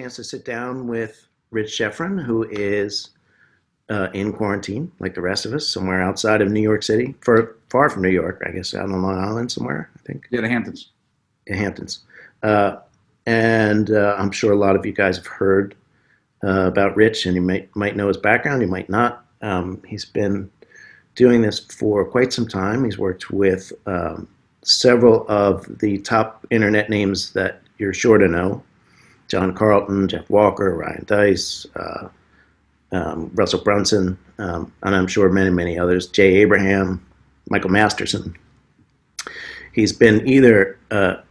chance to sit down with Rich Schefren, who is in quarantine, like the rest of us, somewhere outside of New York City, far from New York, I guess, out on Long Island somewhere, I think. Yeah, the Hamptons. In Hamptons. Uh, and I'm sure a lot of you guys have heard about Rich, and you might know his background, you might not. He's been doing this for quite some time. He's worked with several of the top internet names that you're sure to know: John Carlton, Jeff Walker, Ryan Dice, Russell Brunson, and I'm sure many others. Jay Abraham, Michael Masterson. He's been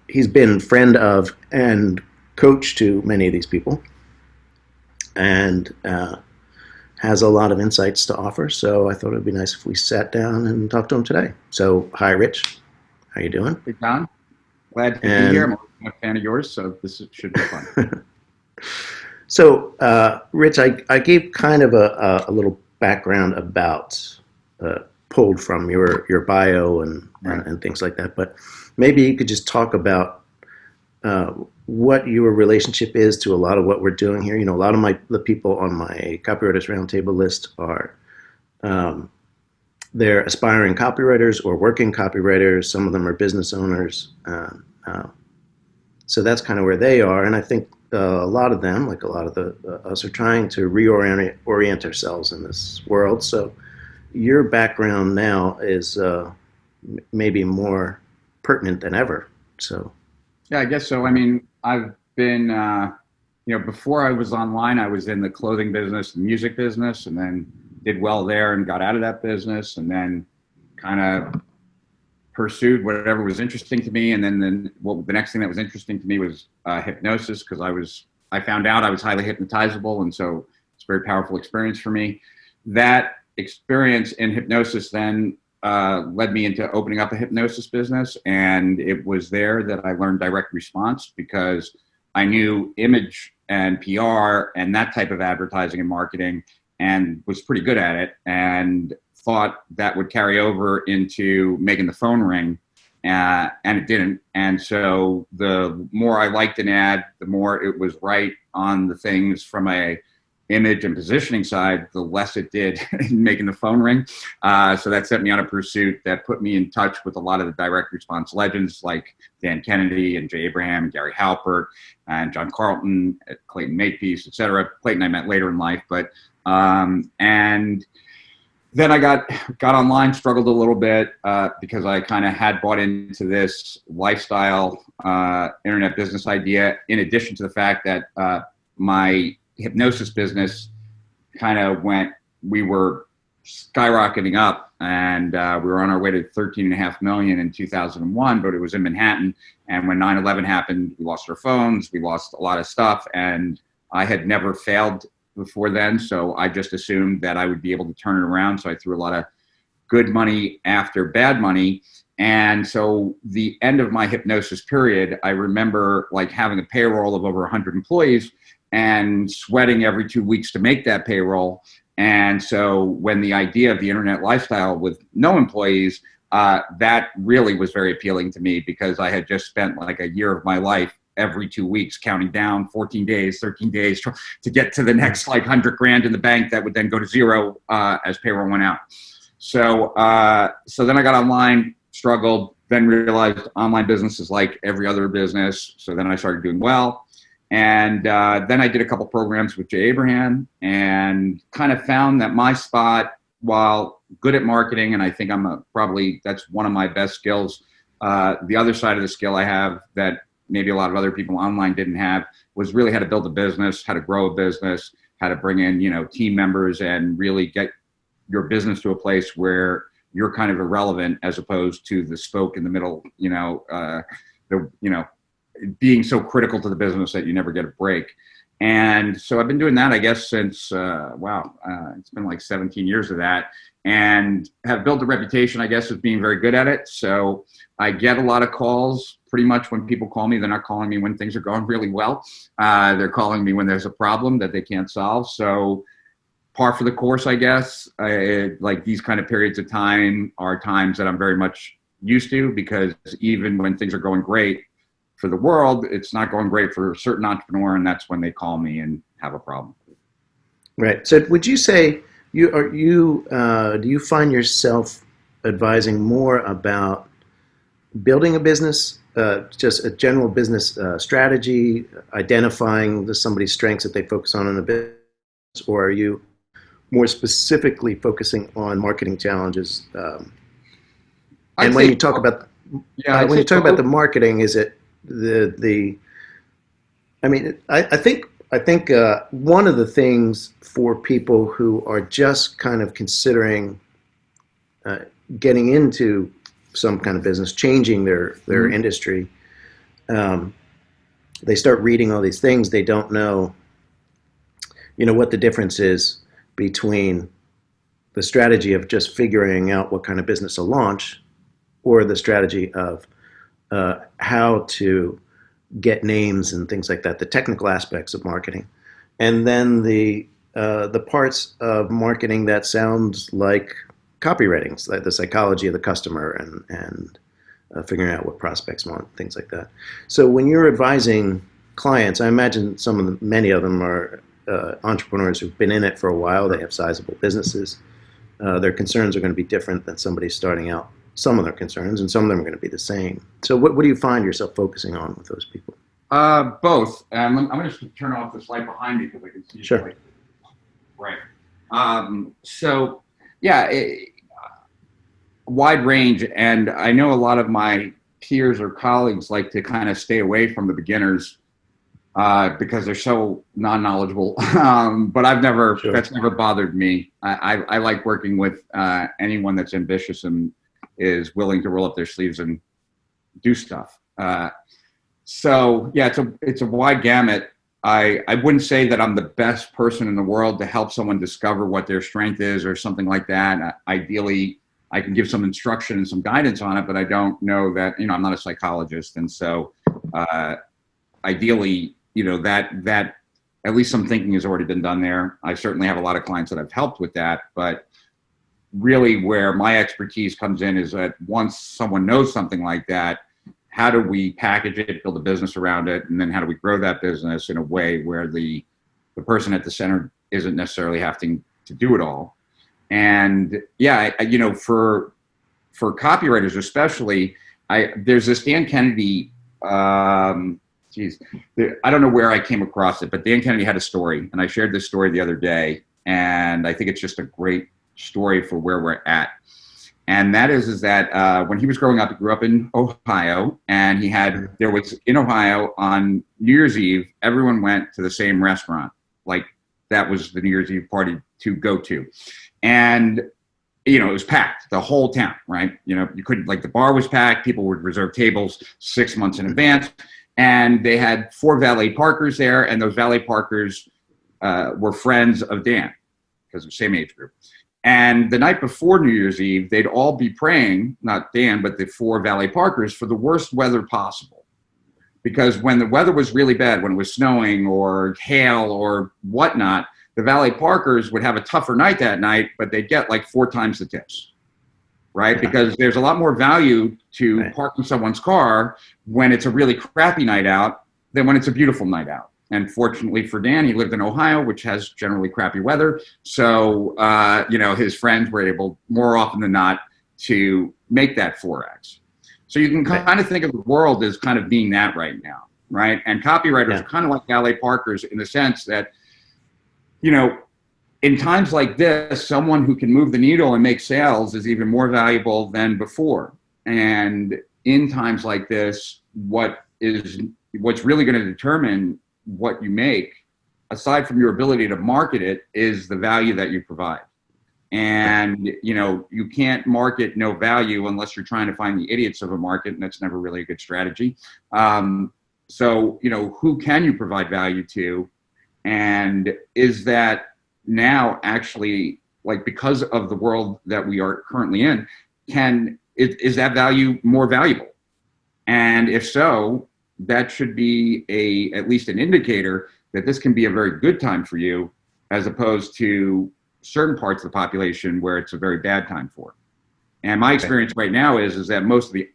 he's been friend of and coach to many of these people, and has a lot of insights to offer. So I thought it'd be nice if we sat down and talked to him today. So hi, Rich. How you doing? Hey, John. Glad to be here. I'm a fan of yours, so should be fun. So, Rich, I gave kind of a little background about, pulled from your bio and things like that, but maybe you could just talk about what your relationship is to a lot of what we're doing here. You know, a lot of the people on my Copywriters Roundtable list are they're aspiring copywriters or working copywriters. Some of them are business owners. So that's kind of where they are, and I think a lot of them, like a lot of us, are trying to orient ourselves in this world. So your background now is maybe more pertinent than ever. So Yeah, I guess so. I mean, I've been, before I was online, I was in the clothing business, the music business, and then did well there and got out of that business, and then kind of pursued whatever was interesting to me. And then the next thing that was interesting to me was hypnosis, because I found out I was highly hypnotizable, and so it's a very powerful experience for me. That experience in hypnosis then led me into opening up a hypnosis business, and it was there that I learned direct response, because I knew image and PR and that type of advertising and marketing, and was pretty good at it, and thought that would carry over into making the phone ring, and it didn't. And so the more I liked an ad, the more it was right on the things from a image and positioning side, the less it did in making the phone ring. So that set me on a pursuit that put me in touch with a lot of the direct response legends like Dan Kennedy and Jay Abraham and Gary Halpert and John Carlton, Clayton Makepeace, et cetera. Clayton I met later in life, but and then I got online, struggled a little bit because I kind of had bought into this lifestyle internet business idea, in addition to the fact that my hypnosis business kind of we were skyrocketing up, and we were on our way to 13.5 million in 2001, but it was in Manhattan. And when 9/11 happened, we lost our phones, we lost a lot of stuff, and I had never failed before then, so I just assumed that I would be able to turn it around. So I threw a lot of good money after bad money. And so the end of my hypnosis period, I remember like having a payroll of over 100 employees and sweating every 2 weeks to make that payroll. And so when the idea of the internet lifestyle with no employees, that really was very appealing to me, because I had just spent like a year of my life every 2 weeks counting down 14 days, 13 days to get to the next like 100 grand in the bank that would then go to zero as payroll went out. So then I got online, struggled, then realized online business is like every other business. So then I started doing well. And then I did a couple programs with Jay Abraham, and kind of found that my spot, while good at marketing, and I think that's one of my best skills. The other side of the skill I have that maybe a lot of other people online didn't have was really how to build a business, how to grow a business, how to bring in, team members and really get your business to a place where you're kind of irrelevant, as opposed to the spoke in the middle, being so critical to the business that you never get a break. And so I've been doing that, I guess, since, it's been like 17 years of that, and have built a reputation, I guess, of being very good at it. So I get a lot of calls. Pretty much when people call me, they're not calling me when things are going really well. They're calling me when there's a problem that they can't solve. So par for the course, I guess. Like these kind of periods of time are times that I'm very much used to, because even when things are going great, for the world, it's not going great for a certain entrepreneur, and that's when they call me and have a problem. Right. So would you say do you find yourself advising more about building a business, just a general business strategy, identifying somebody's strengths that they focus on in a business, or are you more specifically focusing on marketing challenges? And when you talk about the marketing, is it the I mean, I think one of the things for people who are just kind of considering getting into some kind of business, changing their industry, they start reading all these things. They don't know, what the difference is between the strategy of just figuring out what kind of business to launch, or the strategy of how to get names and things like that, the technical aspects of marketing, and then the parts of marketing that sounds like copywriting, like the psychology of the customer and figuring out what prospects want, things like that. So when you're advising clients, I imagine many of them are entrepreneurs who've been in it for a while. They have sizable businesses. Their concerns are going to be different than somebody starting out. Some of their concerns, and some of them are going to be the same. So what do you find yourself focusing on with those people? Both. I'm going to turn off this light behind me because I can see. Sure. Right. So, yeah, wide range. And I know a lot of my peers or colleagues like to kind of stay away from the beginners because they're so non-knowledgeable. But that's never bothered me. I like working with anyone that's ambitious and is willing to roll up their sleeves and do stuff. So yeah, it's a wide gamut. I wouldn't say that I'm the best person in the world to help someone discover what their strength is or something like that. Ideally, I can give some instruction and some guidance on it, but I don't know that, I'm not a psychologist. And so ideally, that at least some thinking has already been done there. I certainly have a lot of clients that I've helped with that, but really where my expertise comes in is that once someone knows something like that, how do we package it, build a business around it, and then how do we grow that business in a way where the person at the center isn't necessarily having to do it all. And yeah, for copywriters especially, there's this Dan Kennedy, I don't know where I came across it, but Dan Kennedy had a story, and I shared this story the other day, and I think it's just a great story for where we're at. And that is that when he was growing up, he grew up in Ohio, and there was in Ohio on New Year's Eve, everyone went to the same restaurant. Like that was the New Year's Eve party to go to. And, it was packed, the whole town, right? You couldn't, like the bar was packed. People would reserve tables 6 months in advance. And they had 4 valet parkers there. And those valet parkers were friends of Dan because of the same age group. And the night before New Year's Eve, they'd all be praying, not Dan, but the 4 valet parkers, for the worst weather possible. Because when the weather was really bad, when it was snowing or hail or whatnot, the valet parkers would have a tougher night that night, but they'd get like 4 times the tips, right? Yeah. Because there's a lot more value to parking someone's car when it's a really crappy night out than when it's a beautiful night out. And fortunately for Dan, he lived in Ohio, which has generally crappy weather. So, his friends were able, more often than not, to make that 4X. So you can kind of think of the world as kind of being that right now, right? And copywriters are kind of like valet parkers in the sense that, in times like this, someone who can move the needle and make sales is even more valuable than before. And in times like this, what's really going to determine what you make, aside from your ability to market it, is the value that you provide. And, you can't market no value unless you're trying to find the idiots of a market, and that's never really a good strategy. So, who can you provide value to? And is that now actually, like, because of the world that we are currently in, is that value more valuable? And if so, that should be at least an indicator that this can be a very good time for you, as opposed to certain parts of the population where it's a very bad time for. And my experience right now is that most of the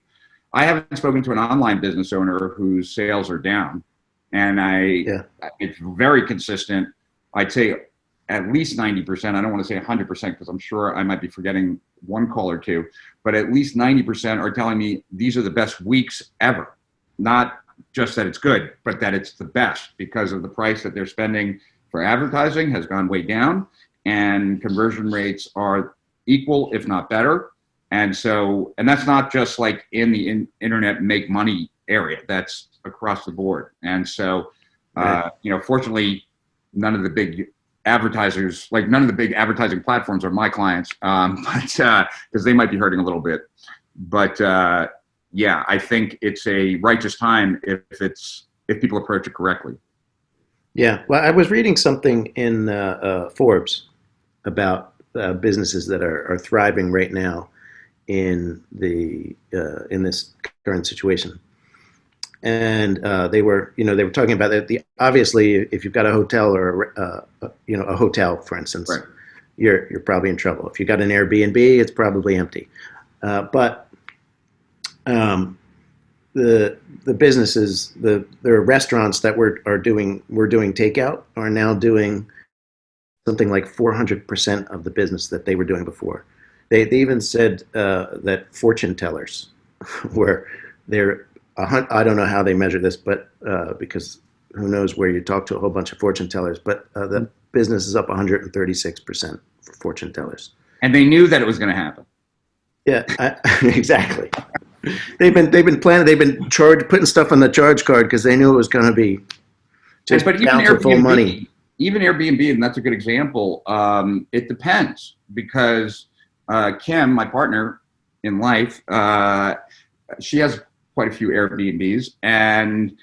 I haven't spoken to an online business owner whose sales are down, and Yeah. it's very consistent. I'd say at least 90%. I don't want to say 100% because I'm sure I might be forgetting one call or two, but at least 90% are telling me these are the best weeks ever. Not just that it's good, but that it's the best because of the price that they're spending for advertising has gone way down, and conversion rates are equal, if not better. And so, and that's not just like in the internet make money area, that's across the board. And so, Right. fortunately, none of the big advertisers, like none of the big advertising platforms are my clients, but because they might be hurting a little bit. But yeah, I think it's a righteous time if people approach it correctly. Yeah. Well, I was reading something in Forbes about businesses that are thriving right now in this current situation. And they were talking about that. Obviously, if you've got a hotel or a hotel, for instance, Right. you're probably in trouble. If you got an Airbnb, it's probably empty. But um, the businesses, the restaurants that were doing takeout are now doing something like 400% of the business that they were doing before. They even said that fortune tellers were they're I don't know how they measure this, but because who knows where you talk to a whole bunch of fortune tellers, but the business is up 136% for fortune tellers. And they knew that it was going to happen. Yeah, exactly. They've been planning. They've been putting stuff on the charge card because they knew it was going to be And just but bouncing full money. Even Airbnb, and that's a good example. It depends because Kim, my partner in life, she has quite a few Airbnbs, and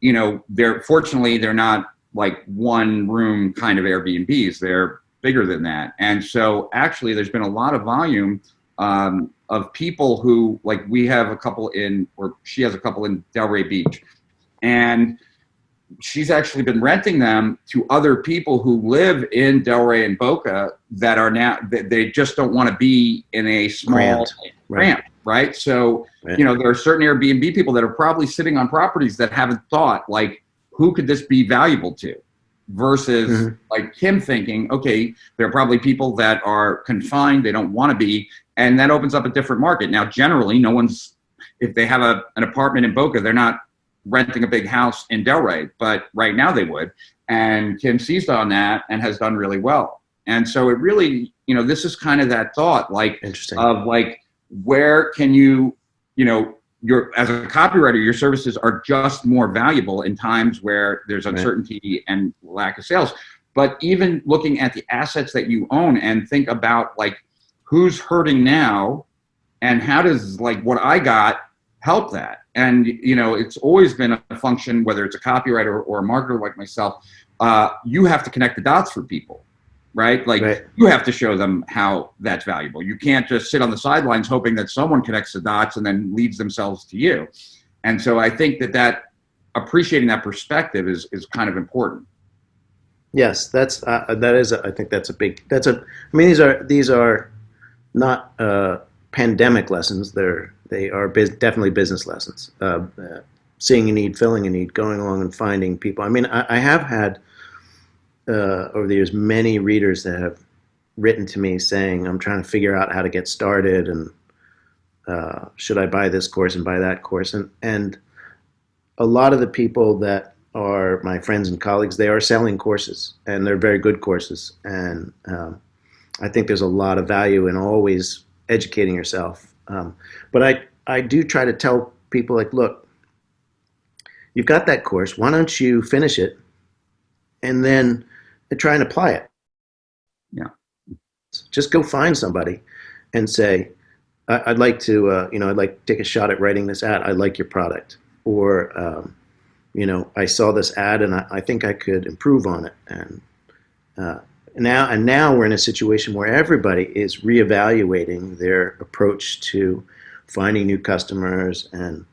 they're not like one room kind of Airbnbs. They're bigger than that, and so actually, there's been a lot of volume of people who like we have a couple in, or she has a couple in Delray Beach, and she's actually been renting them to other people who live in Delray and Boca that are now they just don't want to be in a small ramp, right? So Right. there are certain Airbnb people that are probably sitting on properties that haven't thought like, who could this be valuable to? Versus like Kim thinking, okay, there are probably people that are confined, they don't want to be, and that opens up a different market. Now, generally, no one's if they have an apartment in Boca, they're not renting a big house in Delray, but right now they would. And Kim seized on that and has done really well. And so it really, this is kind of that thought, like, Interesting. of like, where can your as a copywriter, your services are just more valuable in times where there's uncertainty and lack of sales. But even looking at the assets that you own and think about like, who's hurting now and how does like what I got help that? And it's always been a function, whether it's a copywriter or a marketer like myself, you have to connect the dots for people, right? Like you have to show them how that's valuable. You can't just sit on the sidelines hoping that someone connects the dots and then leads themselves to you. And so I think that appreciating that perspective is kind of important. Yes, that is. I think that's a big. I mean, these are not pandemic lessons. They are definitely business lessons. Seeing a need, filling a need, going along and finding people. I mean, I have had over the years many readers that have written to me saying, "I'm trying to figure out how to get started, and should I buy this course and buy that course?" And a lot of the people that are my friends and colleagues, they are selling courses, and they're very good courses. And I think there's a lot of value in always educating yourself. But I do try to tell people, like, look, you've got that course. Why don't you finish it and then try and apply it? Yeah. Just go find somebody and say, I'd like to, I'd like to take a shot at writing this ad. I like your product. Or, I saw this ad and I think I could improve on it. And now we're in a situation where everybody is reevaluating their approach to finding new customers and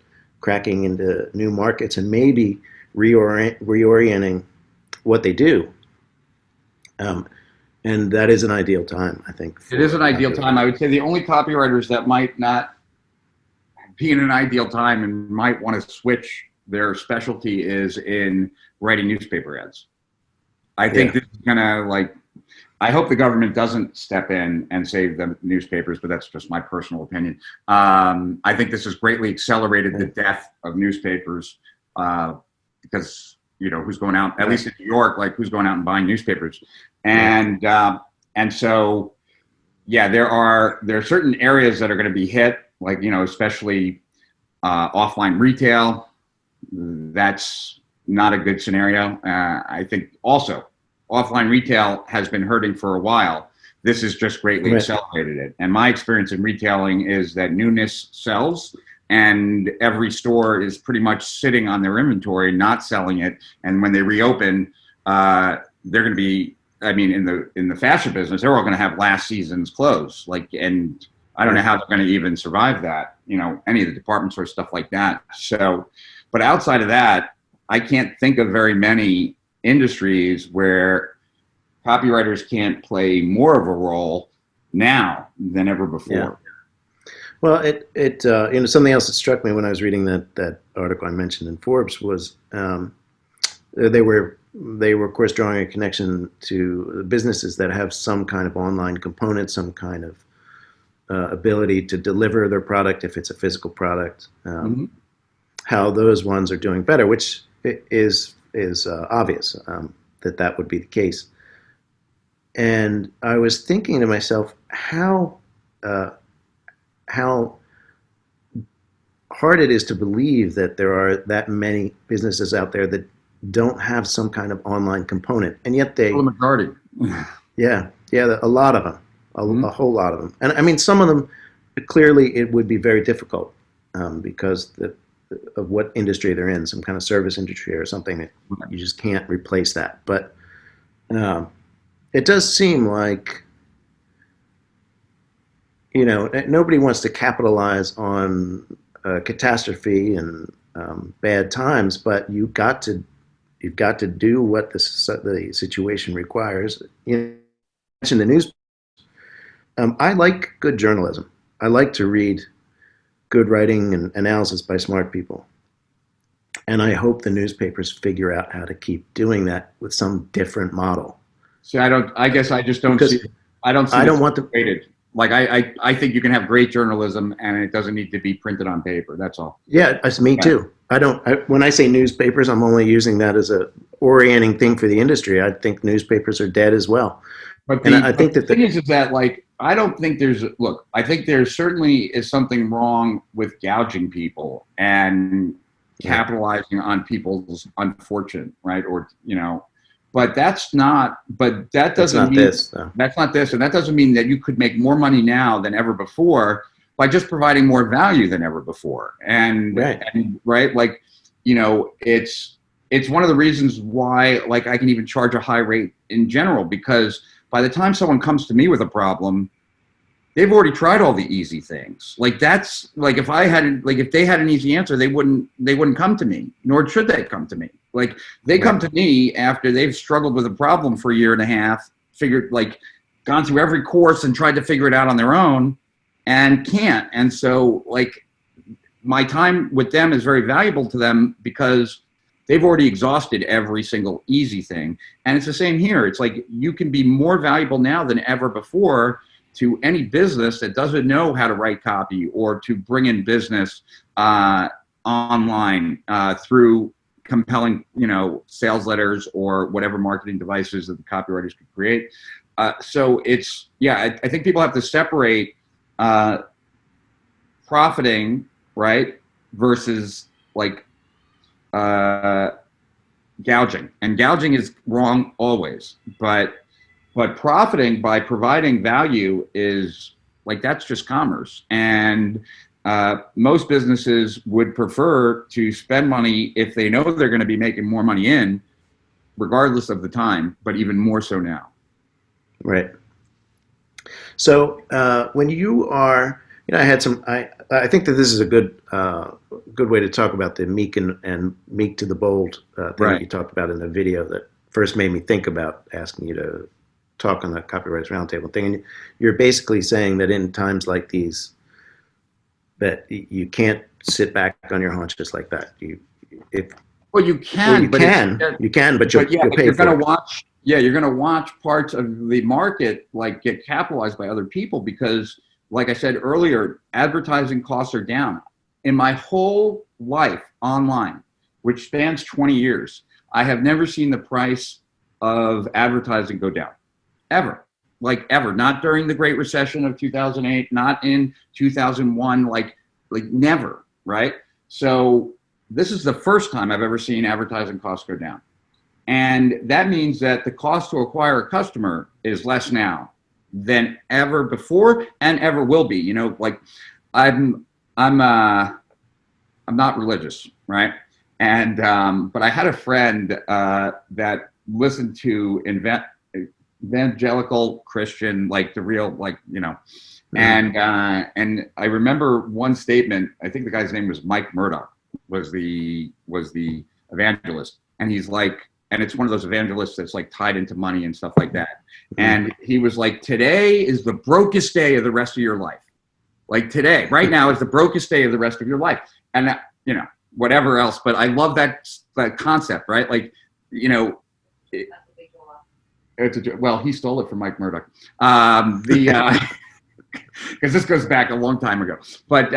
cracking into new markets and maybe reorienting what they do. And that is an ideal time, I think. It is an ideal time. I would say the only copywriters that might not be in an ideal time and might want to switch their specialty is in writing newspaper ads. I think this is gonna I hope the government doesn't step in and save the newspapers, but that's just my personal opinion. I think this has greatly accelerated the death of newspapers because who's going out, at least in New York, who's going out and buying newspapers, and so there are certain areas that are going to be hit, especially offline retail. That's not a good scenario. I think also offline retail has been hurting for a while. This has just greatly accelerated it. And my experience in retailing is that newness sells, and every store is pretty much sitting on their inventory, not selling it. And when they reopen, they're going to be, in the fashion business, they're all going to have last season's clothes. And I don't know how they're going to even survive that, any of the department store stuff like that. So, but outside of that, I can't think of very many industries where copywriters can't play more of a role now than ever before. Yeah. Well, something else that struck me when I was reading that article I mentioned in Forbes was they were of course drawing a connection to businesses that have some kind of online component, some kind of ability to deliver their product if it's a physical product. How those ones are doing better, which is obvious that would be the case. And I was thinking to myself how hard it is to believe that there are that many businesses out there that don't have some kind of online component, and yet they. The majority. Yeah, a lot of them, a whole lot of them, and some of them clearly it would be very difficult because of what industry they're in, some kind of service industry or something that you just can't replace that. But it does seem like, nobody wants to capitalize on catastrophe and bad times, but you've got to do what the situation requires. You mentioned the news. I like good journalism. I like to read good writing and analysis by smart people. And I hope the newspapers figure out how to keep doing that with some different model. See, I guess I just don't see. I don't want to rated. I think you can have great journalism and it doesn't need to be printed on paper. That's all. Yeah, that's me too. When I say newspapers, I'm only using that as a orienting thing for the industry. I think newspapers are dead as well. But I think that the thing is that I don't think I think there certainly is something wrong with gouging people and capitalizing on people's unfortunate, right? Or, but that doesn't mean that's not this. And that doesn't mean that you could make more money now than ever before by just providing more value than ever before. And it's one of the reasons why, I can even charge a high rate in general, because by the time someone comes to me with a problem, they've already tried all the easy things. If they had an easy answer, they wouldn't come to me, nor should they come to me. They come to me after they've struggled with a problem for a year and a half, gone through every course and tried to figure it out on their own and can't. And so my time with them is very valuable to them because they've already exhausted every single easy thing. And it's the same here. It's you can be more valuable now than ever before to any business that doesn't know how to write copy or to bring in business online through compelling, sales letters or whatever marketing devices that the copywriters could create. So I think people have to separate profiting, right, versus gouging. And gouging is wrong always, but profiting by providing value is that's just commerce. And most businesses would prefer to spend money if they know they're going to be making more money regardless of the time, but even more so now. Right. So when you are, I think that this is a good way to talk about the meek and meek to the bold thing that you talked about in the video that first made me think about asking you to talk on the Copywriters Roundtable thing. And you're basically saying that in times like these, that you can't sit back on your haunches like that. If Well, you can, but you can, but but yeah, you'll pay you're for going to it. watch. Yeah, you're going to watch parts of the market like get capitalized by other people because, like I said earlier, advertising costs are down. In my whole life online, which spans 20 years, I have never seen the price of advertising go down, ever. Like ever. Not during the Great Recession of 2008, not in 2001, like never, right? So this is the first time I've ever seen advertising costs go down. And that means that the cost to acquire a customer is less now than ever before and ever will be. You know, like I'm I'm not religious, right? And but I had a friend that listened to evangelical Christian, like the real, like, you know, and I remember one statement. I think the guy's name was Mike Murdoch, was the evangelist, and he's like, and it's one of those evangelists that's like tied into money and stuff like that. And he was like, today is the brokest day of the rest of your life. Like today, right now is the brokest day of the rest of your life. And you know, whatever else, but I love that concept, right? Like, you know, well, he stole it from Mike Murdoch. Because this goes back a long time ago. But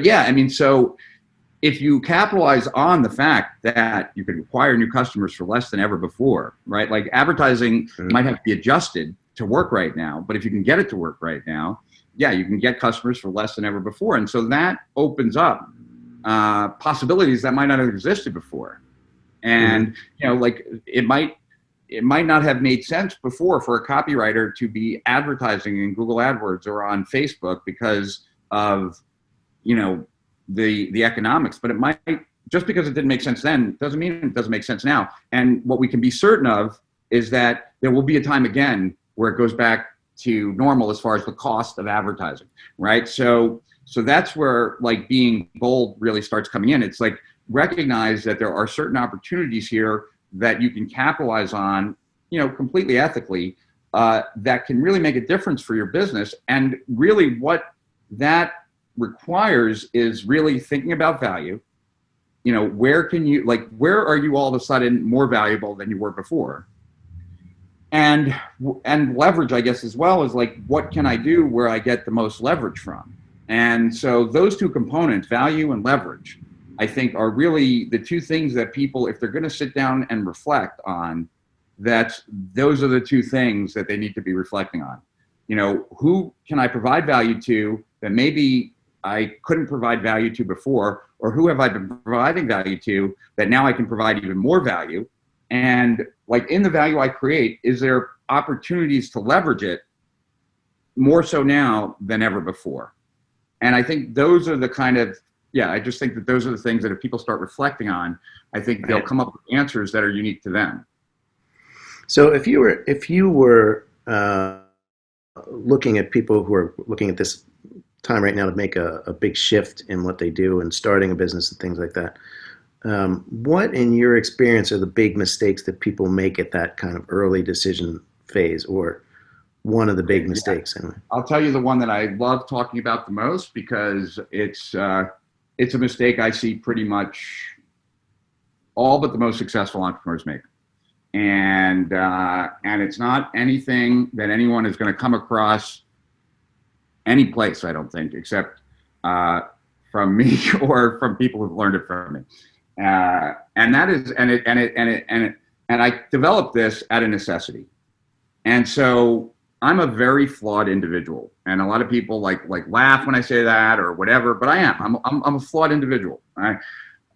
yeah, I mean, so if you capitalize on the fact that you can acquire new customers for less than ever before, right? Like advertising might have to be adjusted to work right now, but if you can get it to work right now, yeah, you can get customers for less than ever before. And so that opens up possibilities that might not have existed before. And, you know, like it might not have made sense before for a copywriter to be advertising in Google AdWords or on Facebook because of, you know, the economics, but it might, just because it didn't make sense then doesn't mean it doesn't make sense now. And what we can be certain of is that there will be a time again where it goes back to normal as far as the cost of advertising, right? So that's where like being bold really starts coming in. It's like recognize that there are certain opportunities here that you can capitalize on, you know, completely ethically, that can really make a difference for your business. And really what that requires is really thinking about value. You know, where are you all of a sudden more valuable than you were before? And leverage, I guess, as well, is like, what can I do where I get the most leverage from? And so those two components, value and leverage, I think are really the two things that people, if they're going to sit down and reflect on, those are the two things that they need to be reflecting on. You know, who can I provide value to that maybe I couldn't provide value to before, or who have I been providing value to that now I can provide even more value? And like in the value I create, is there opportunities to leverage it more so now than ever before? And I think those are the kind of, yeah, I just think that those are the things that if people start reflecting on, I think they'll come up with answers that are unique to them. So if you were looking at people who are looking at this time right now to make a big shift in what they do and starting a business and things like that, what in your experience are the big mistakes that people make at that kind of early decision phase, or one of the big mistakes anyway? I'll tell you the one that I love talking about the most because it's a mistake I see pretty much all but the most successful entrepreneurs make. And it's not anything that anyone is going to come across any place, I don't think, except from me or from people who've learned it from me. And that is, and I developed this at a necessity. And so I'm a very flawed individual, and a lot of people like laugh when I say that or whatever, but I am. I'm a flawed individual.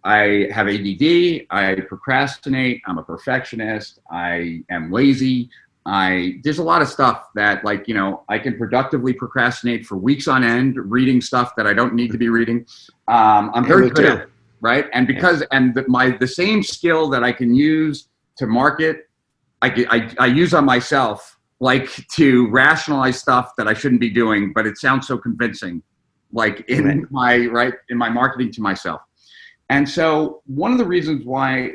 I have ADD. I procrastinate. I'm a perfectionist. I am lazy. There's a lot of stuff that, like, you know, I can productively procrastinate for weeks on end, reading stuff that I don't need to be reading. I'm very good at it, right? And because the same skill that I can use to market, I use on myself, like to rationalize stuff that I shouldn't be doing, but it sounds so convincing, like in my marketing to myself. And so one of the reasons why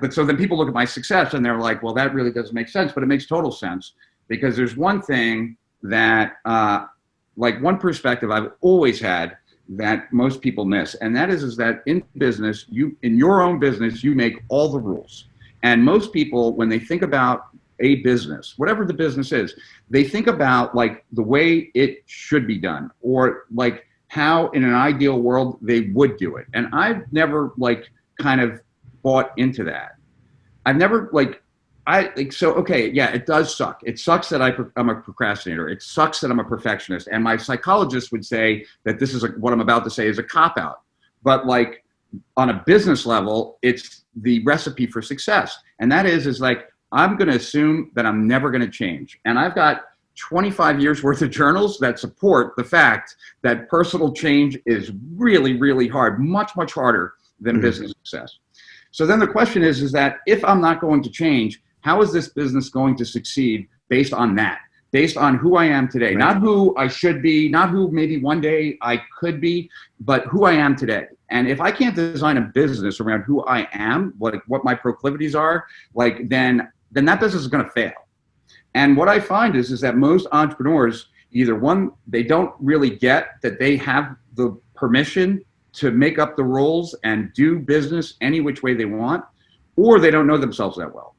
but so then people look at my success and they're like, well, that really doesn't make sense, but it makes total sense, because there's one thing that, like one perspective I've always had that most people miss. And that is that in business, in your own business, you make all the rules. And most people, when they think about a business, whatever the business is, they think about like the way it should be done, or like how in an ideal world they would do it. And I've never like kind of bought into that. I've never okay, yeah, it does suck. It sucks that I'm a procrastinator. It sucks that I'm a perfectionist. And my psychologist would say that this is what I'm about to say is a cop-out. But like on a business level, it's the recipe for success. And that is like, I'm going to assume that I'm never going to change. And I've got 25 years worth of journals that support the fact that personal change is really, really hard, much, much harder than business success. So then the question is that if I'm not going to change, how is this business going to succeed based on that? Based on who I am today, not who I should be, not who maybe one day I could be, but who I am today. And if I can't design a business around who I am, what my proclivities are, like then that business is going to fail. And what I find is that most entrepreneurs, either one, they don't really get that they have the permission to make up the rules and do business any which way they want, or they don't know themselves that well.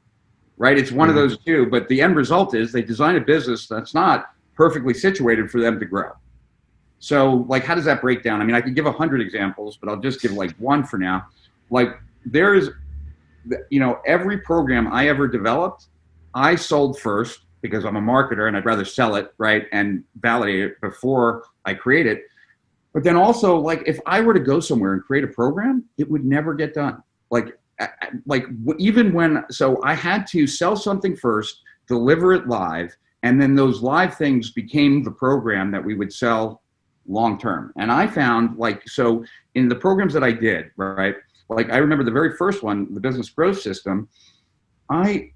Right? It's one of those two, but the end result is they design a business that's not perfectly situated for them to grow. So like, how does that break down? I mean, I could give 100 examples, but I'll just give like one for now. Like there's, every program I ever developed, I sold first because I'm a marketer and I'd rather sell it, right, and validate it before I create it. But then also, like, if I were to go somewhere and create a program, it would never get done. So I had to sell something first, deliver it live, and then those live things became the program that we would sell long term. And I found so in the programs that I did, right, like I remember the very first one, the business growth system, I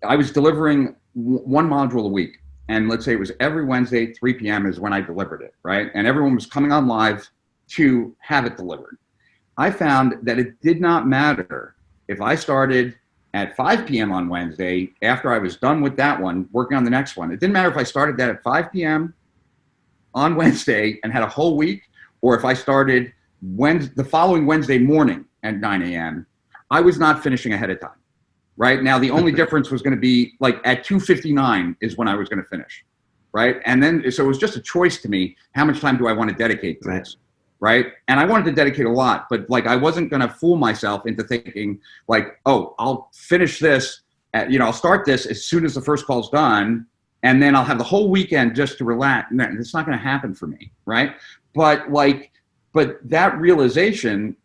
was delivering one module a week. And let's say it was every Wednesday, 3 p.m. is when I delivered it, right? And everyone was coming on live to have it delivered. I found that it did not matter if I started at 5 p.m. on Wednesday after I was done with that one, working on the next one. It didn't matter if I started that at 5 p.m. on Wednesday and had a whole week, or if I started the following Wednesday morning at 9 a.m. I was not finishing ahead of time. Right? Now, the only difference was going to be like at 2:59 is when I was going to finish. Right? And then, so it was just a choice to me. How much time do I want to dedicate to this? Right? And I wanted to dedicate a lot, but like I wasn't going to fool myself into thinking like, oh, I'll finish this I'll start this as soon as the first call's done, and then I'll have the whole weekend just to relax. No, it's not going to happen for me. Right? But that realization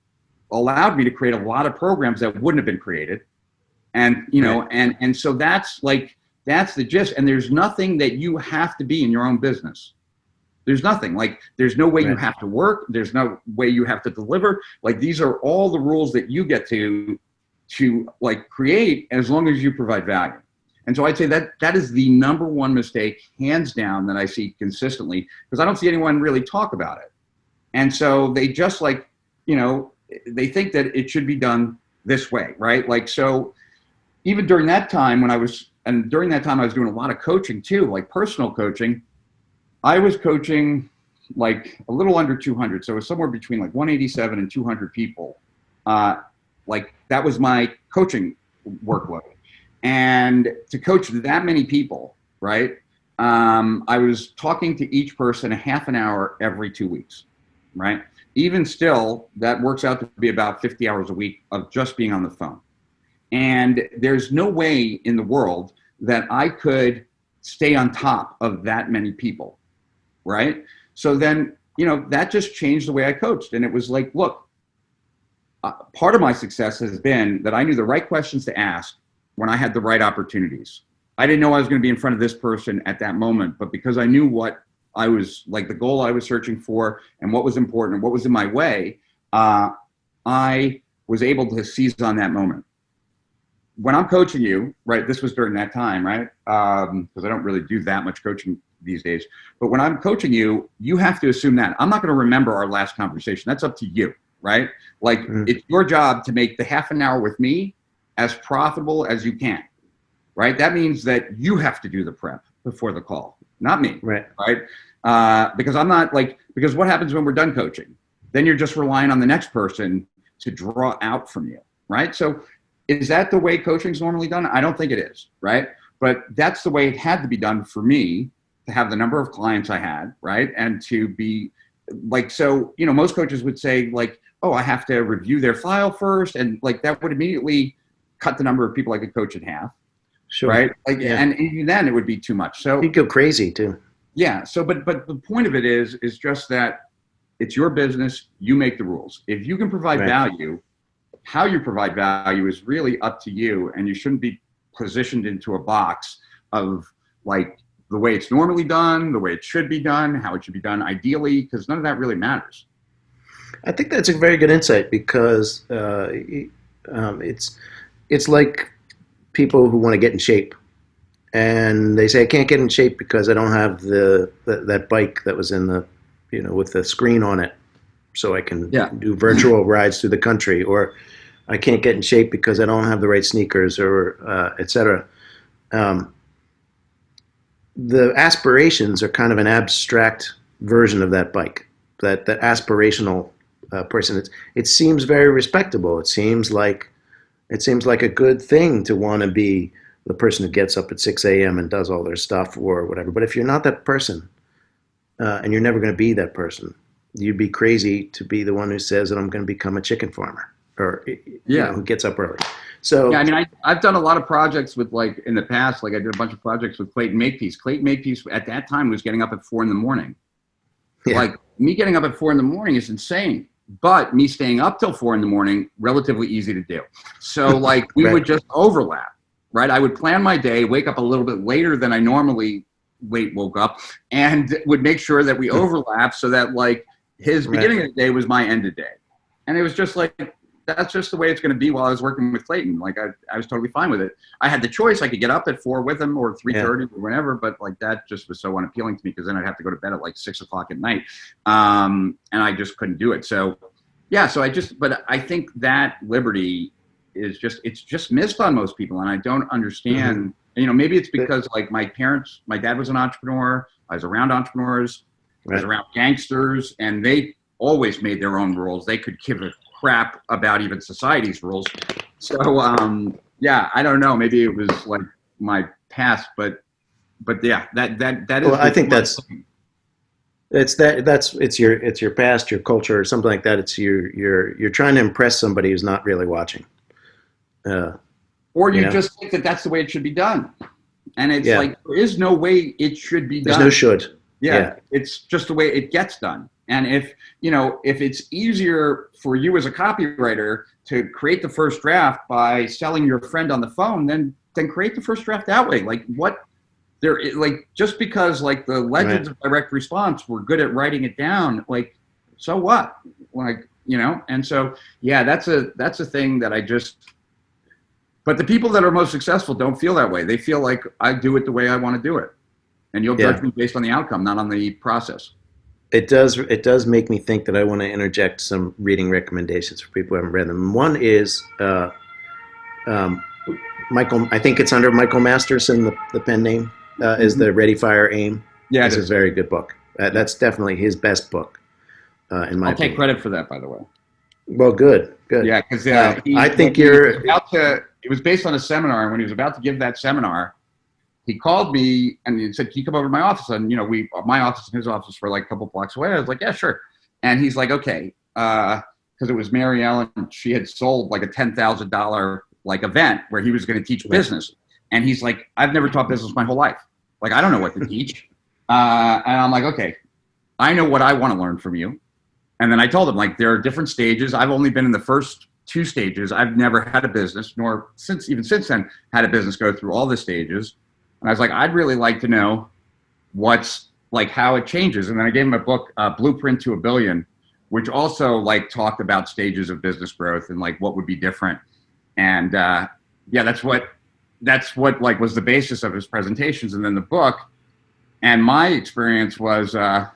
allowed me to create a lot of programs that wouldn't have been created. And, and so that's the gist. And there's nothing that you have to be in your own business. There's nothing. Like, there's no way you have to work. There's no way you have to deliver. Like, these are all the rules that you get to like create as long as you provide value. And so I'd say that is the number one mistake, hands down, that I see consistently, because I don't see anyone really talk about it. And so they just they think that it should be done this way, right? Like, so even during that time I was doing a lot of coaching too, like personal coaching. I was coaching like a little under 200. So it was somewhere between like 187 and 200 people. Like that was my coaching workload. And to coach that many people, right? I was talking to each person a half an hour every 2 weeks, right? Even still, that works out to be about 50 hours a week of just being on the phone. And there's no way in the world that I could stay on top of that many people, right? So then, that just changed the way I coached. And it was like, look, part of my success has been that I knew the right questions to ask when I had the right opportunities. I didn't know I was going to be in front of this person at that moment, but because I knew what I was, like the goal I was searching for and what was important and what was in my way, I was able to seize on that moment. When I'm coaching you, right, this was during that time, right? Because I don't really do that much coaching these days. But when I'm coaching you, you have to assume that I'm not going to remember our last conversation. That's up to you, right? Like it's your job to make the half an hour with me as profitable as you can, right? That means that you have to do the prep before the call, not me, right? Because I'm not like, because what happens when we're done coaching? Then you're just relying on the next person to draw out from you, right? So is that the way coaching is normally done? I don't think it is, right? But that's the way it had to be done for me to have the number of clients I had, right? And to be like, so, you know, most coaches would say like, oh, I have to review their file first. And like, that would immediately cut the number of people I could coach in half. Sure. Right. Like, Yeah. and even then it would be too much. So You'd go crazy too. yeah. So, but the point of it is just that it's your business. You make the rules. If you can provide Right. value, how you provide value is really up to you. And you shouldn't be positioned into a box of like the way it's normally done, the way it should be done, how it should be done ideally, because none of that really matters. I think that's a very good insight because it's like people who want to get in shape, and they say I can't get in shape because I don't have that bike that was in the, you know, with the screen on it, so I can do virtual rides through the country, or I can't get in shape because I don't have the right sneakers, or etc. The aspirations are kind of an abstract version of that bike. That aspirational person. It seems very respectable. It seems like a good thing to want to be the person who gets up at 6 a.m. and does all their stuff or whatever. But if you're not that person, and you're never going to be that person, you'd be crazy to be the one who says that I'm going to become a chicken farmer, or you know, who gets up early. So yeah, I mean, I've done a lot of projects with, like, in the past, like I did a bunch of projects with Clayton Makepeace. Clayton Makepeace at that time was getting up at 4 a.m. yeah. Like, me getting up at 4 a.m. is insane, but me staying up till 4 a.m, relatively easy to do. So like we Right. would just overlap, right? I would plan my day, wake up a little bit later than I normally woke up, and would make sure that we overlap so that like his beginning of the day was my end of day. And it was just like, that's just the way it's going to be while I was working with Clayton. Like I was totally fine with it. I had the choice. I could get up at 4 with him, or 3:30 or whenever, but like that just was so unappealing to me, because then I'd have to go to bed at like 6 o'clock at night. And I just couldn't do it. So yeah, but I think that liberty is it's just missed on most people. And I don't understand, you know, maybe it's because like my dad was an entrepreneur. I was around entrepreneurs, I was around gangsters, and they always made their own rules. They could give a crap about even society's rules. So yeah, I don't know. Maybe it was like my past, but yeah, that is. Well, I think it's your past, your culture, or something like that. It's you're trying to impress somebody who's not really watching. Or you just think that that's the way it should be done, and it's like there is no way it should be done. There's no should. Yeah, it's just the way it gets done. And if it's easier for you as a copywriter to create the first draft by selling your friend on the phone, then create the first draft that way. Like just because like the legends of direct response were good at writing it down, like, so what? Like, and so, yeah, that's a thing that but the people that are most successful don't feel that way. They feel like I do it the way I want to do it. And you'll judge me based on the outcome, not on the process. It does make me think that I want to interject some reading recommendations for people who haven't read them. One is Michael. I think it's under Michael Masterson. The pen name is the Ready, Fire, Aim. Yeah, it's a very good book. That's definitely his best book. In my opinion. I'll take credit for that, by the way. Well, good. Yeah, because I think it was based on a seminar, and when he was about to give that seminar, he called me and he said, "Can you come over to my office?" And my office and his office were like a couple blocks away. I was like, "Yeah, sure." And he's like, "Okay," because it was Mary Ellen. She had sold like a $10,000 like event where he was going to teach business, and he's like, "I've never taught business my whole life. Like, I don't know what to teach." And I'm like, "Okay, I know what I want to learn from you." And then I told him, like, there are different stages. I've only been in the first 2 stages. I've never had a business, nor since then had a business go through all the stages. And I was like, I'd really like to know what's like how it changes. And then I gave him a book, Blueprint to a Billion, which also like talked about stages of business growth and like what would be different. And that's what like was the basis of his presentations and then the book. And my experience was that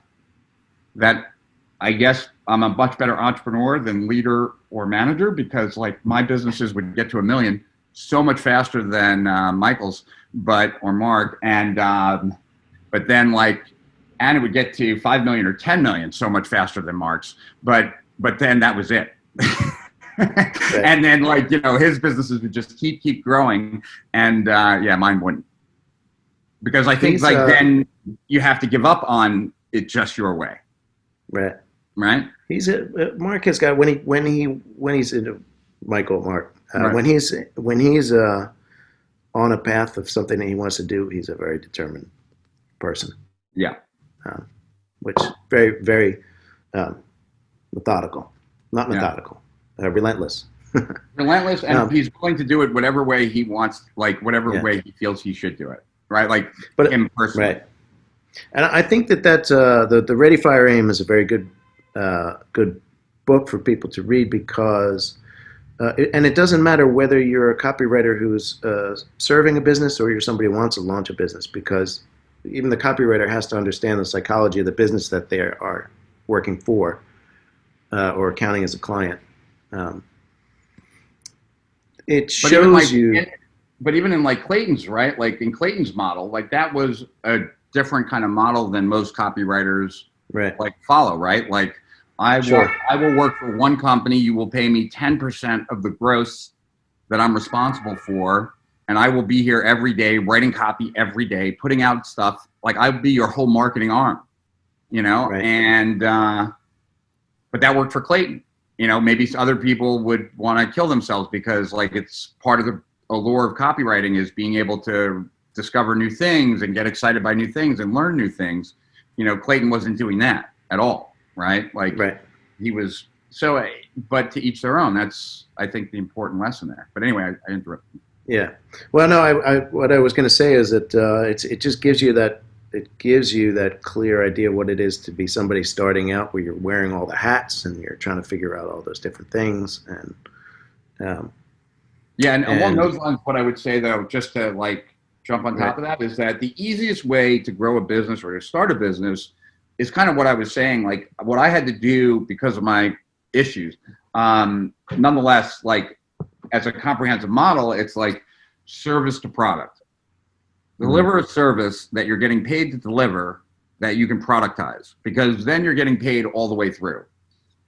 I guess I'm a much better entrepreneur than leader or manager, because like my businesses would get to 1 million so much faster than Michael's, or Mark. And, but then like and it would get to 5 million or 10 million so much faster than Mark's. But then that was it. Right. And then, like, his businesses would just keep growing, and mine wouldn't, because I think then you have to give up on it just your way. Right. Right. Mark has got when he's into Mark Right. when he's on a path of something that he wants to do, he's a very determined person. Yeah. Which very, very methodical, not methodical, relentless. Relentless, and he's willing to do it whatever way he wants, like whatever way he feels he should do it, right? Like, but him personally. Right. And I think that's the Ready, Fire, Aim is a very good book for people to read, because and it doesn't matter whether you're a copywriter who's serving a business or you're somebody who wants to launch a business, because even the copywriter has to understand the psychology of the business that they are working for or accounting as a client. It shows but even in like Clayton's, right? Like in Clayton's model, like that was a different kind of model than most copywriters like follow, right? Like I will work for one company. You will pay me 10% of the gross that I'm responsible for, and I will be here every day, writing copy every day, putting out stuff. Like I would be your whole marketing arm, and but that worked for Clayton. Maybe other people would want to kill themselves, because like it's part of the allure of copywriting is being able to discover new things and get excited by new things and learn new things. Clayton wasn't doing that at all, right? Like he was but to each their own. That's, I think, the important lesson there. But anyway, I interrupted. Yeah. Well, no, what I was going to say is that it just gives you that clear idea what it is to be somebody starting out, where you're wearing all the hats and you're trying to figure out all those different things. And along those lines, what I would say, though, just to like jump on top of that, is that the easiest way to grow a business or to start a business is kind of what I was saying, like what I had to do because of my issues. Nonetheless, like as a comprehensive model, it's like service to product. Deliver a service that you're getting paid to deliver, that you can productize, because then you're getting paid all the way through.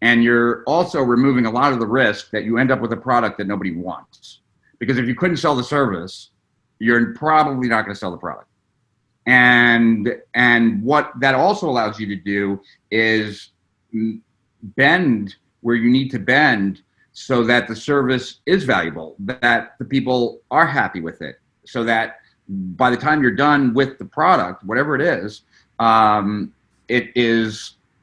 And you're also removing a lot of the risk that you end up with a product that nobody wants. Because if you couldn't sell the service, you're probably not going to sell the product. And what that also allows you to do is bend where you need to bend so that the service is valuable, that the people are happy with it, so that by the time you're done with the product, whatever it is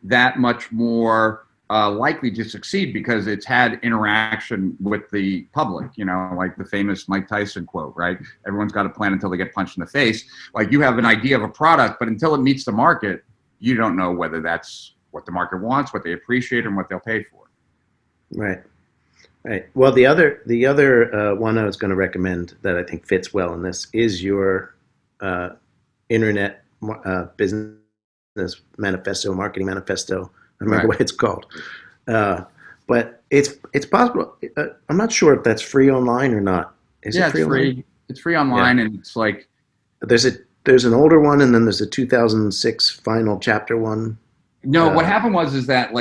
that much more likely to succeed, because it's had interaction with the public, like the famous Mike Tyson quote, right? Everyone's got a plan until they get punched in the face. Like you have an idea of a product, but until it meets the market, you don't know whether that's what the market wants, what they appreciate, and what they'll pay for. Right. Well, the other one I was going to recommend that I think fits well in this is your internet business manifesto, marketing manifesto. I remember what it's called. But it's possible. I'm not sure if that's free online or not. Is it free online? Free. It's free online, and it's like there's an older one, and then there's a 2006 final chapter one. No, what happened was that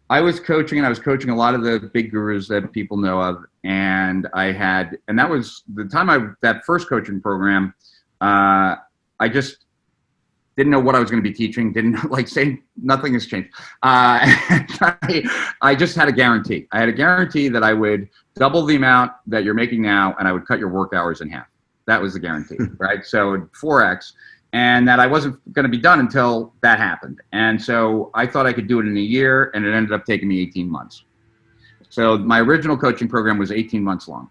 I was coaching, and I was coaching a lot of the big gurus that people know of, and that was the time that first coaching program. I just didn't know what I was going to be teaching. Didn't like say nothing has changed. I just had a guarantee. I had a guarantee that I would double the amount that you're making now, and I would cut your work hours in half. That was the guarantee, right? So 4x. And that I wasn't going to be done until that happened. And so I thought I could do it in a year, and it ended up taking me 18 months. So my original coaching program was 18 months long.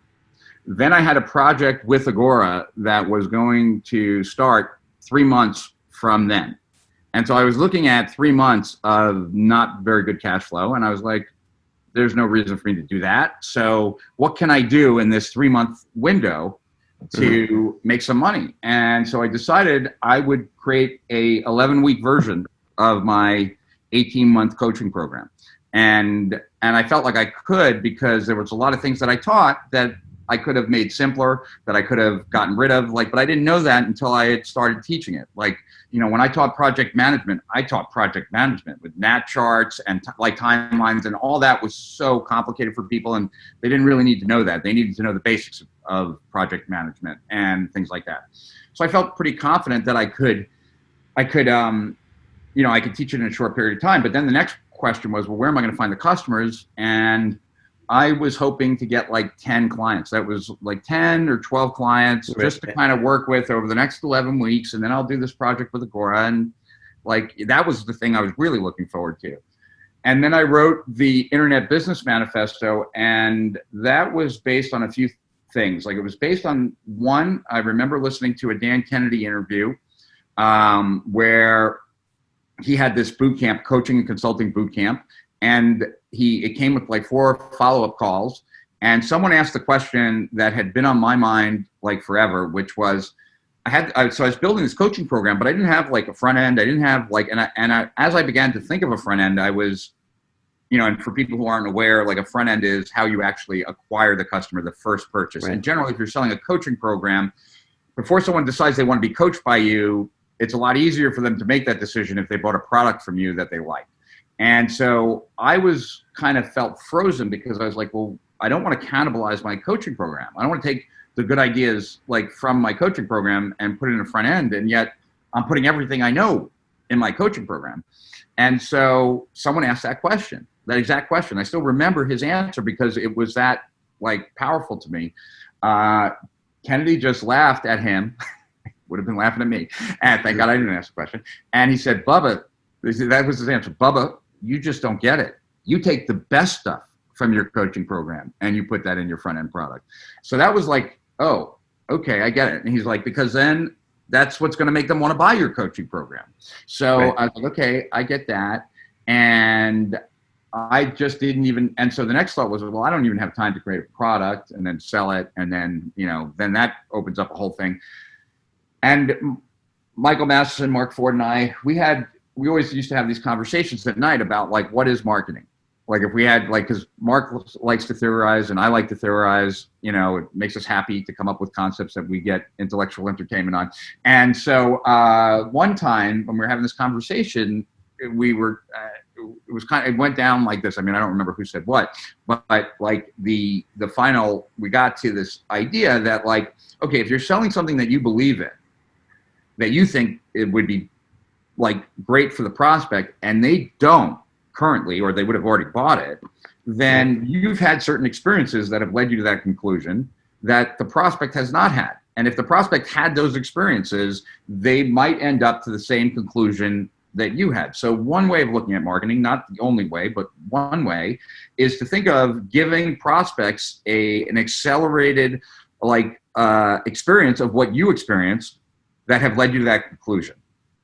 Then I had a project with Agora that was going to start 3 months from then. And so I was looking at 3 months of not very good cash flow, and I was like, there's no reason for me to do that. So what can I do in this 3-month window to make some money? And so I decided I would create a 11-week version of my 18-month coaching program. And I felt like I could, because there was a lot of things that I taught that I could have made simpler, that I could have gotten rid of, like, but I didn't know that until I had started teaching it. Like, you know, when I taught project management, I taught project management with NAT charts and like timelines, and all that was so complicated for people, and they didn't really need to know that. They needed to know the basics of project management and things like that. So I felt pretty confident that I could, you know, I could teach it in a short period of time. But then the next question was, well, where am I going to find the customers? And I was hoping to get like 10 clients. That was like 10 or 12 clients just to kind of work with over the next 11 weeks. And then I'll do this project with Agora. And like, that was the thing I was really looking forward to. And then I wrote the Internet Business Manifesto, and that was based on a few things. Like, it was based on one, I remember listening to a Dan Kennedy interview where he had this boot camp, coaching and consulting boot camp. And it came with like 4 follow-up calls. And someone asked the question that had been on my mind like forever, which was, so I was building this coaching program, but I didn't have like a front end. I didn't have like, as I began to think of a front end, I was, you know, and for people who aren't aware, like, a front end is how you actually acquire the customer, the first purchase. Right. And generally, if you're selling a coaching program, before someone decides they want to be coached by you, it's a lot easier for them to make that decision if they bought a product from you that they like. And so I was kind of felt frozen, because I was like, well, I don't want to cannibalize my coaching program. I don't want to take the good ideas like from my coaching program and put it in a front end. And yet I'm putting everything I know in my coaching program. And so someone asked that question, that exact question. I still remember his answer because it was that like powerful to me. Kennedy just laughed at him, would have been laughing at me. And thank God I didn't ask the question. And he said, Bubba, that was his answer. Bubba, you just don't get it. You take the best stuff from your coaching program and you put that in your front end product. So that was like, oh, okay, I get it. And he's like, because then that's what's going to make them want to buy your coaching program. So right. I was like, okay, I get that. And I just didn't even, and so the next thought was, well, I don't even have time to create a product and then sell it. And then, you know, then that opens up a whole thing. And Michael Masterson, Mark Ford, and I, we always used to have these conversations at night about like, what is marketing? Like, if we had like, because Mark likes to theorize and I like to theorize, you know, it makes us happy to come up with concepts that we get intellectual entertainment on. And so one time when we were having this conversation, we were, it went down like this. I mean, I don't remember who said what, but like the final, we got to this idea that like, okay, if you're selling something that you believe in, that you think it would be like great for the prospect, and they don't currently, or they would have already bought it, then you've had certain experiences that have led you to that conclusion that the prospect has not had. And if the prospect had those experiences, they might end up to the same conclusion that you had. So one way of looking at marketing, not the only way, but one way, is to think of giving prospects an accelerated like experience of what you experienced that have led you to that conclusion.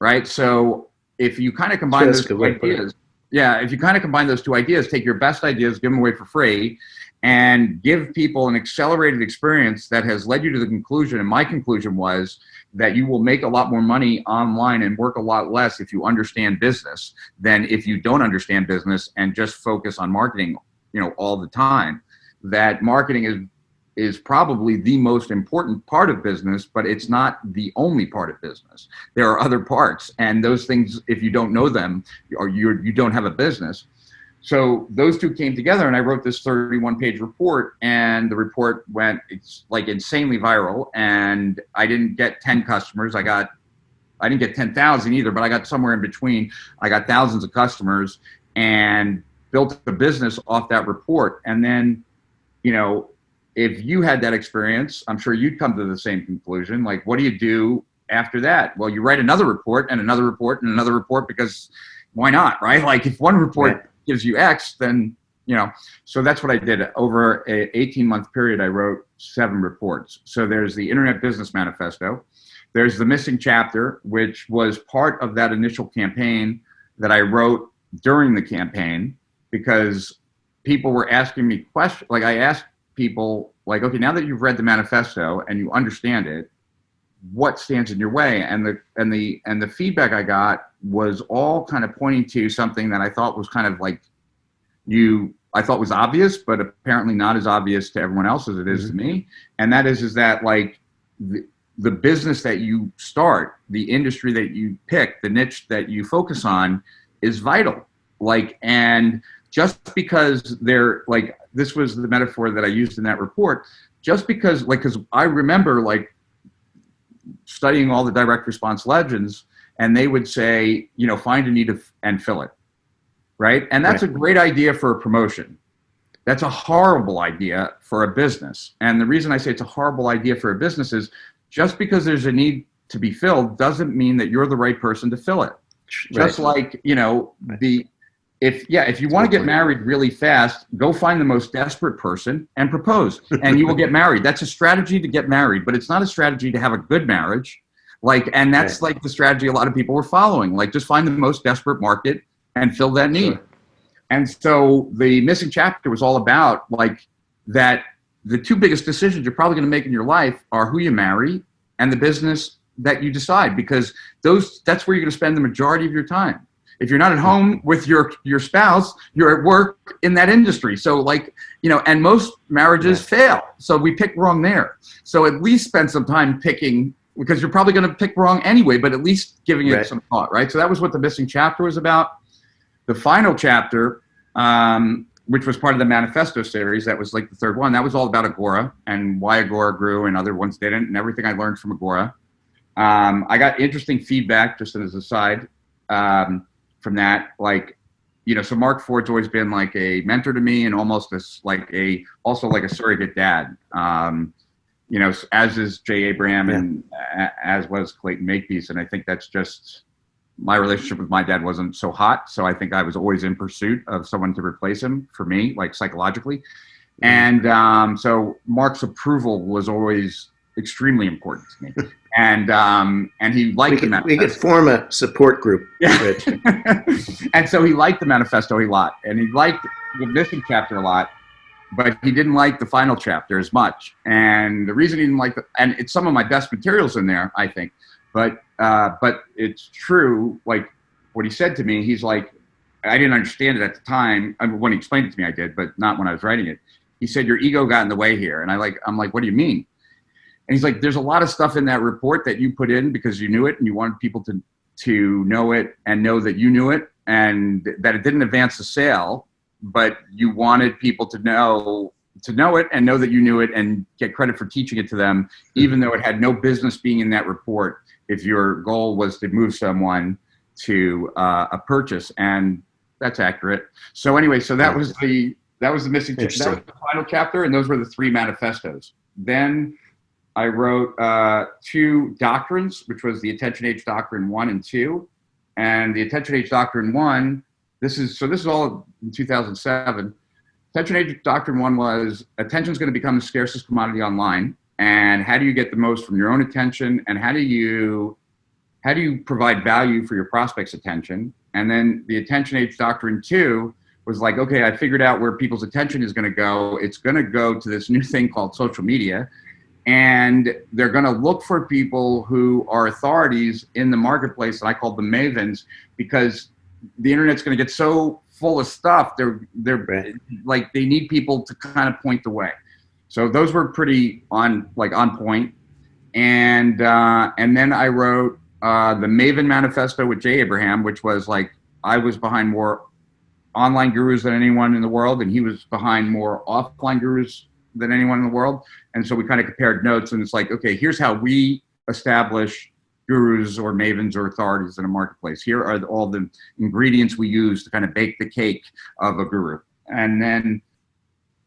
Right. So if you kind of combine those two ideas, if you kind of combine those two ideas, take your best ideas, give them away for free, and give people an accelerated experience that has led you to the conclusion. And my conclusion was that you will make a lot more money online and work a lot less if you understand business than if you don't understand business and just focus on marketing, you know, all the time. That marketing is probably the most important part of business, but it's not the only part of business. There are other parts, and those things, if you don't know them, or you don't have a business. So those two came together, and I wrote this 31-page report, and the report went, it's like insanely viral, and I didn't get 10 customers. I didn't get 10,000 either, but I got somewhere in between. I got thousands of customers and built a business off that report. And then, you know, if you had that experience, I'm sure you'd come to the same conclusion. Like, what do you do after that? Well, you write another report and another report and another report, because why not, right? Like, if one report gives you X, then, you know, so that's what I did. Over an 18-month period, I wrote 7 reports. So there's the Internet Business Manifesto. There's the Missing Chapter, which was part of that initial campaign that I wrote during the campaign, because people were asking me questions. Like, I asked people, like, okay, now that you've read the manifesto and you understand it, what stands in your way? And the feedback I got was all kind of pointing to something that I thought was kind of like, you I thought was obvious, but apparently not as obvious to everyone else as it is to me. And that is that like the business that you start, the industry that you pick, the niche that you focus on is vital. Like, and just because they're like, this was the metaphor that I used in that report, just because like, because I remember like studying all the direct response legends, and they would say, you know, find a need and fill it. Right. And that's a great idea for a promotion. That's a horrible idea for a business. And the reason I say it's a horrible idea for a business is just because there's a need to be filled doesn't mean that you're the right person to fill it. Just like, you know, if you want to get married really fast, go find the most desperate person and propose, and you will get married. That's a strategy to get married, but it's not a strategy to have a good marriage. Like, and that's like the strategy a lot of people were following. Like, just find the most desperate market and fill that need. Sure. And so the missing chapter was all about like that. The two biggest decisions you're probably going to make in your life are who you marry and the business that you decide, because that's where you're going to spend the majority of your time. If you're not at home with your spouse, you're at work in that industry. So like, you know, and most marriages fail. So we pick wrong there. So at least spend some time picking, because you're probably going to pick wrong anyway, but at least giving it some thought, right? So that was what the missing chapter was about. The final chapter, which was part of the Manifesto series, that was like the third one, that was all about Agora and why Agora grew and other ones didn't, and everything I learned from Agora. I got interesting feedback, just as a side, from that. Like, you know, so Mark Ford's always been like a mentor to me and almost also like a surrogate dad. You know, as is Jay Abraham and as was Clayton Makepeace. And I think that's just, my relationship with my dad wasn't so hot. So I think I was always in pursuit of someone to replace him for me, like psychologically. And so Mark's approval was always extremely important to me. And he liked the manifesto. We could form a support group, Rich. And so he liked the manifesto a lot, and he liked the missing chapter a lot, but he didn't like the final chapter as much. And the reason he didn't like and it's some of my best materials in there, I think, but it's true. Like what he said to me, he's like, I didn't understand it at the time. I mean, when he explained it to me, I did, but not when I was writing it. He said, your ego got in the way here. And I'm like, what do you mean? And he's like, there's a lot of stuff in that report that you put in because you knew it and you wanted people to know it and know that you knew it and that it didn't advance the sale, but you wanted people to know it and know that you knew it and get credit for teaching it to them, even though it had no business being in that report if your goal was to move someone to a purchase. And that's accurate. So anyway, so that was the missing chapter. That was the final chapter, and those were the three manifestos. Then I wrote two doctrines, which was the Attention Age Doctrine 1 and 2. And the Attention Age Doctrine 1, this is all in 2007. Attention Age Doctrine 1 was attention is going to become the scarcest commodity online. And how do you get the most from your own attention? And how do you provide value for your prospects' attention? And then the Attention Age Doctrine 2 was like, okay, I figured out where people's attention is going to go. It's going to go to this new thing called social media. And they're going to look for people who are authorities in the marketplace, and I call them mavens, because the internet's going to get so full of stuff. They're like, they need people to kind of point the way. So those were pretty on point. And then I wrote the Maven Manifesto with Jay Abraham, which was like, I was behind more online gurus than anyone in the world, and he was behind more offline gurus than anyone in the world. And so we kind of compared notes, and it's like, okay, here's how we establish gurus or mavens or authorities in a marketplace. Here are all the ingredients we use to kind of bake the cake of a guru. And then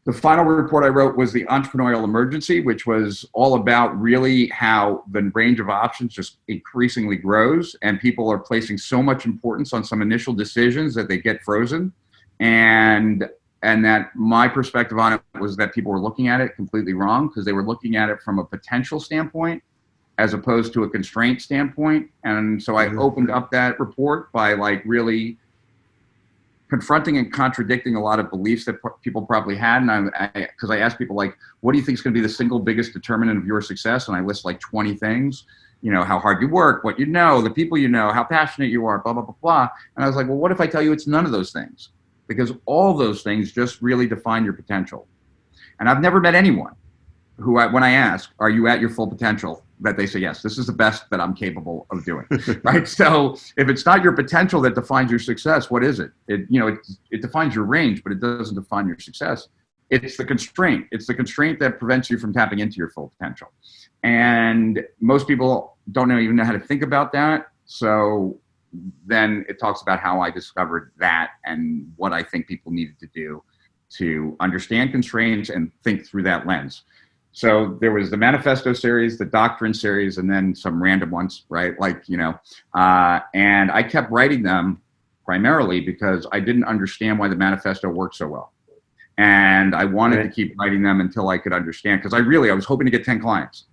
the final report I wrote was the Entrepreneurial Emergency, which was all about really how the range of options just increasingly grows, and people are placing so much importance on some initial decisions that they get frozen. And that my perspective on it was that people were looking at it completely wrong, because they were looking at it from a potential standpoint as opposed to a constraint standpoint. And so I opened up that report by like really confronting and contradicting a lot of beliefs that people probably had. And because I asked people, like, what do you think is going to be the single biggest determinant of your success? And I list like 20 things, you know, how hard you work, what you know, the people you know, how passionate you are, blah, blah, blah, blah. And I was like, well, what if I tell you it's none of those things? because all those things just really define your potential. And I've never met anyone who, when I ask, are you at your full potential, that they say, yes, this is the best that I'm capable of doing, right? So if it's not your potential that defines your success, what is it? It defines your range, but it doesn't define your success. It's the constraint. It's the constraint that prevents you from tapping into your full potential. And most people don't even know how to think about that. So then it talks about how I discovered that and what I think people needed to do to understand constraints and think through that lens. So there was the Manifesto series, the Doctrine series, and then some random ones, right? And I kept writing them primarily because I didn't understand why the Manifesto worked so well. And I wanted to keep writing them until I could understand, because I was hoping to get 10 clients.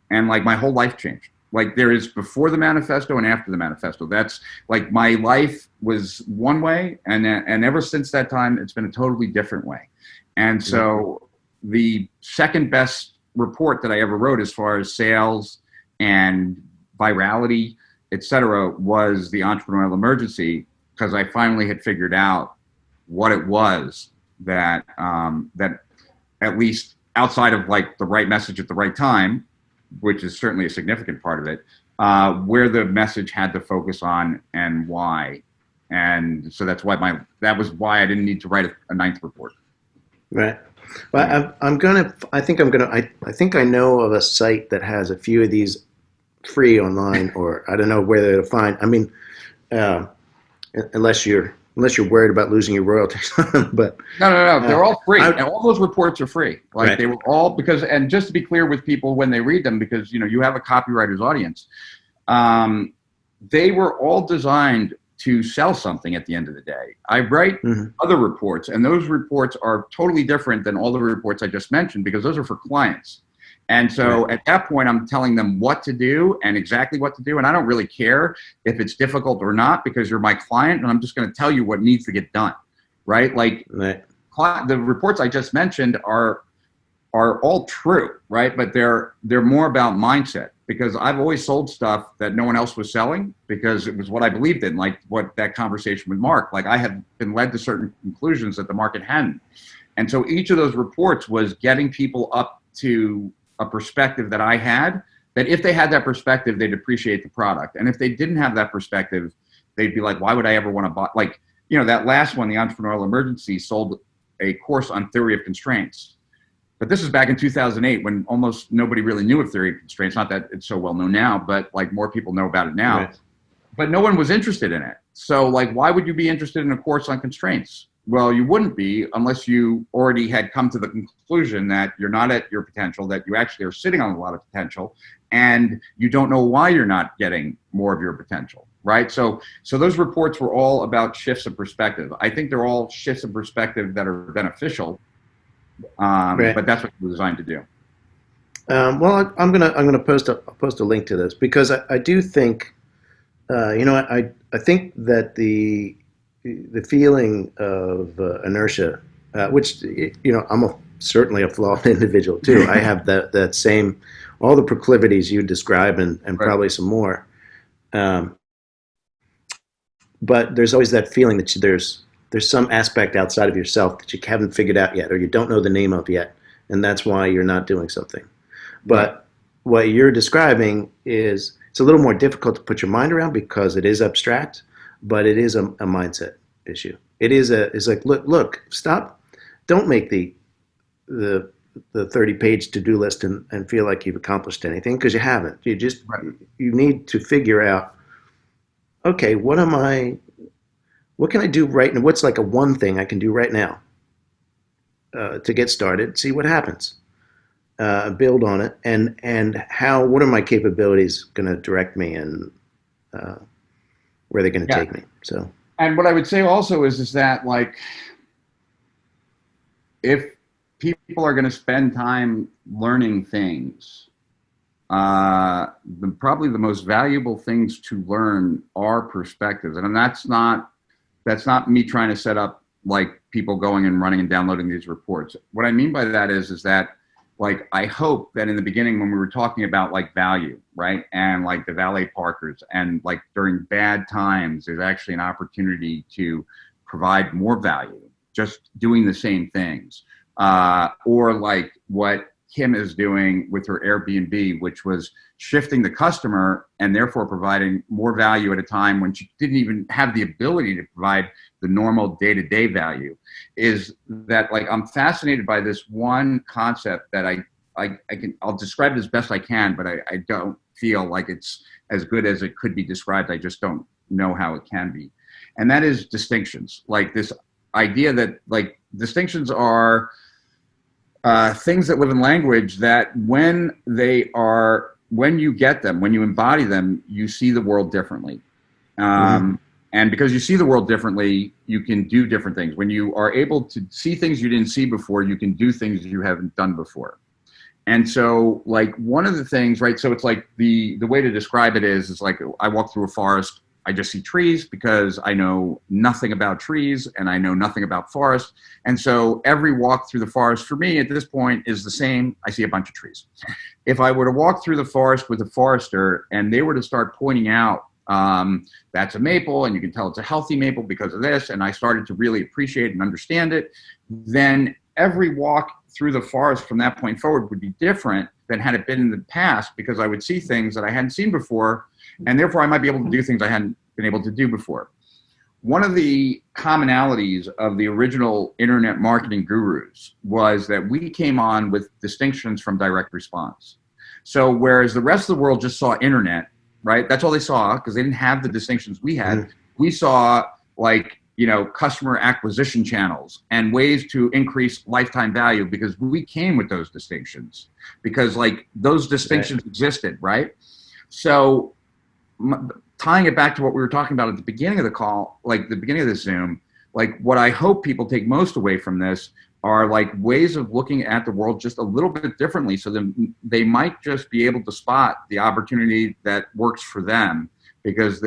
And like my whole life changed. Like there is before the Manifesto and after the Manifesto. That's like my life was one way, and ever since that time, it's been a totally different way. And so the second best report that I ever wrote as far as sales and virality, et cetera, was the Entrepreneurial Emergency, because I finally had figured out what it was that at least outside of like the right message at the right time, which is certainly a significant part of it, where the message had to focus on and why. And so that's why that was why I didn't need to write a ninth report. Right. Well, I think I know of a site that has a few of these free online, or I don't know where to find. I mean, unless you're worried about losing your royalties, but no, they're all free, and all those reports are free. Like right. They were all and just to be clear with people when they read them, because you have a copywriter's audience, they were all designed to sell something at the end of the day. I write other reports, and those reports are totally different than all the reports I just mentioned, because those are for clients. And so at that point, I'm telling them what to do and exactly what to do. And I don't really care if it's difficult or not, because you're my client and I'm just going to tell you what needs to get done. Right. The reports I just mentioned are all true. Right. But they're more about mindset, because I've always sold stuff that no one else was selling, because it was what I believed in, like what that conversation with Mark, like I had been led to certain conclusions that the market hadn't. And so each of those reports was getting people up to a perspective that I had, that if they had that perspective, they'd appreciate the product. And if they didn't have that perspective, they'd be like, why would I ever want to buy? Like, that last one, the Entrepreneurial Emergency, sold a course on theory of constraints. But this is back in 2008, when almost nobody really knew of theory of constraints. Not that it's so well known now, but like more people know about it now. Right. But no one was interested in it. So like, why would you be interested in a course on constraints? Well, you wouldn't be unless you already had come to the conclusion that you're not at your potential, that you actually are sitting on a lot of potential, and you don't know why you're not getting more of your potential, right? So those reports were all about shifts of perspective. I think they're all shifts of perspective that are beneficial, but that's what we're designed to do. Well, I'm gonna post a link to this, because I do think, I think that the feeling of inertia, which I'm certainly a flawed individual too. I have that same, all the proclivities you describe, and right. Probably some more. But there's always that feeling that there's some aspect outside of yourself that you haven't figured out yet, or you don't know the name of yet, and that's why you're not doing something. But what you're describing it's a little more difficult to put your mind around, because it is abstract. But it is a mindset issue. It's like, look, stop. Don't make the 30-page to-do list and feel like you've accomplished anything, because you haven't. You need to figure out, okay, what can I do right now? What's like a one thing I can do right now to get started, see what happens, build on it, and what are my capabilities going to direct me, and where they're going to take me. So, and what I would say also is that, like, if people are going to spend time learning things, probably the most valuable things to learn are perspectives. And that's not me trying to set up like people going and running and downloading these reports. What I mean by that is that, like, I hope that in the beginning, when we were talking about like value, right, and like the valet parkers, and like during bad times, there's actually an opportunity to provide more value, just doing the same things. Or like what Kim is doing with her Airbnb, which was shifting the customer and therefore providing more value at a time when she didn't even have the ability to provide the normal day-to-day value. Is that, like, I'm fascinated by this one concept that I'll describe it as best I can, but I don't feel like it's as good as it could be described. I just don't know how it can be. And that is distinctions. Like this idea that, like, distinctions are things that live in language that when you get them, when you embody them, you see the world differently. And because you see the world differently, you can do different things. When you are able to see things you didn't see before, you can do things you haven't done before. And so, like, one of the things, right, so it's like the way to describe it is like I walk through a forest, I just see trees because I know nothing about trees and I know nothing about forest. And so every walk through the forest for me at this point is the same. I see a bunch of trees. If I were to walk through the forest with a forester and they were to start pointing out, that's a maple and you can tell it's a healthy maple because of this, and I started to really appreciate and understand it, then every walk through the forest from that point forward would be different than had it been in the past, because I would see things that I hadn't seen before, and therefore I might be able to do things I hadn't been able to do before. One of the commonalities of the original internet marketing gurus was that we came on with distinctions from direct response. So whereas the rest of the world just saw internet, right? That's all they saw because they didn't have the distinctions we had. We saw, like, customer acquisition channels and ways to increase lifetime value because we came with those distinctions, because, like, those distinctions existed, right? So tying it back to what we were talking about at the beginning of the call, like the beginning of the Zoom, like what I hope people take most away from this are, like, ways of looking at the world just a little bit differently, so then they might just be able to spot the opportunity that works for them, because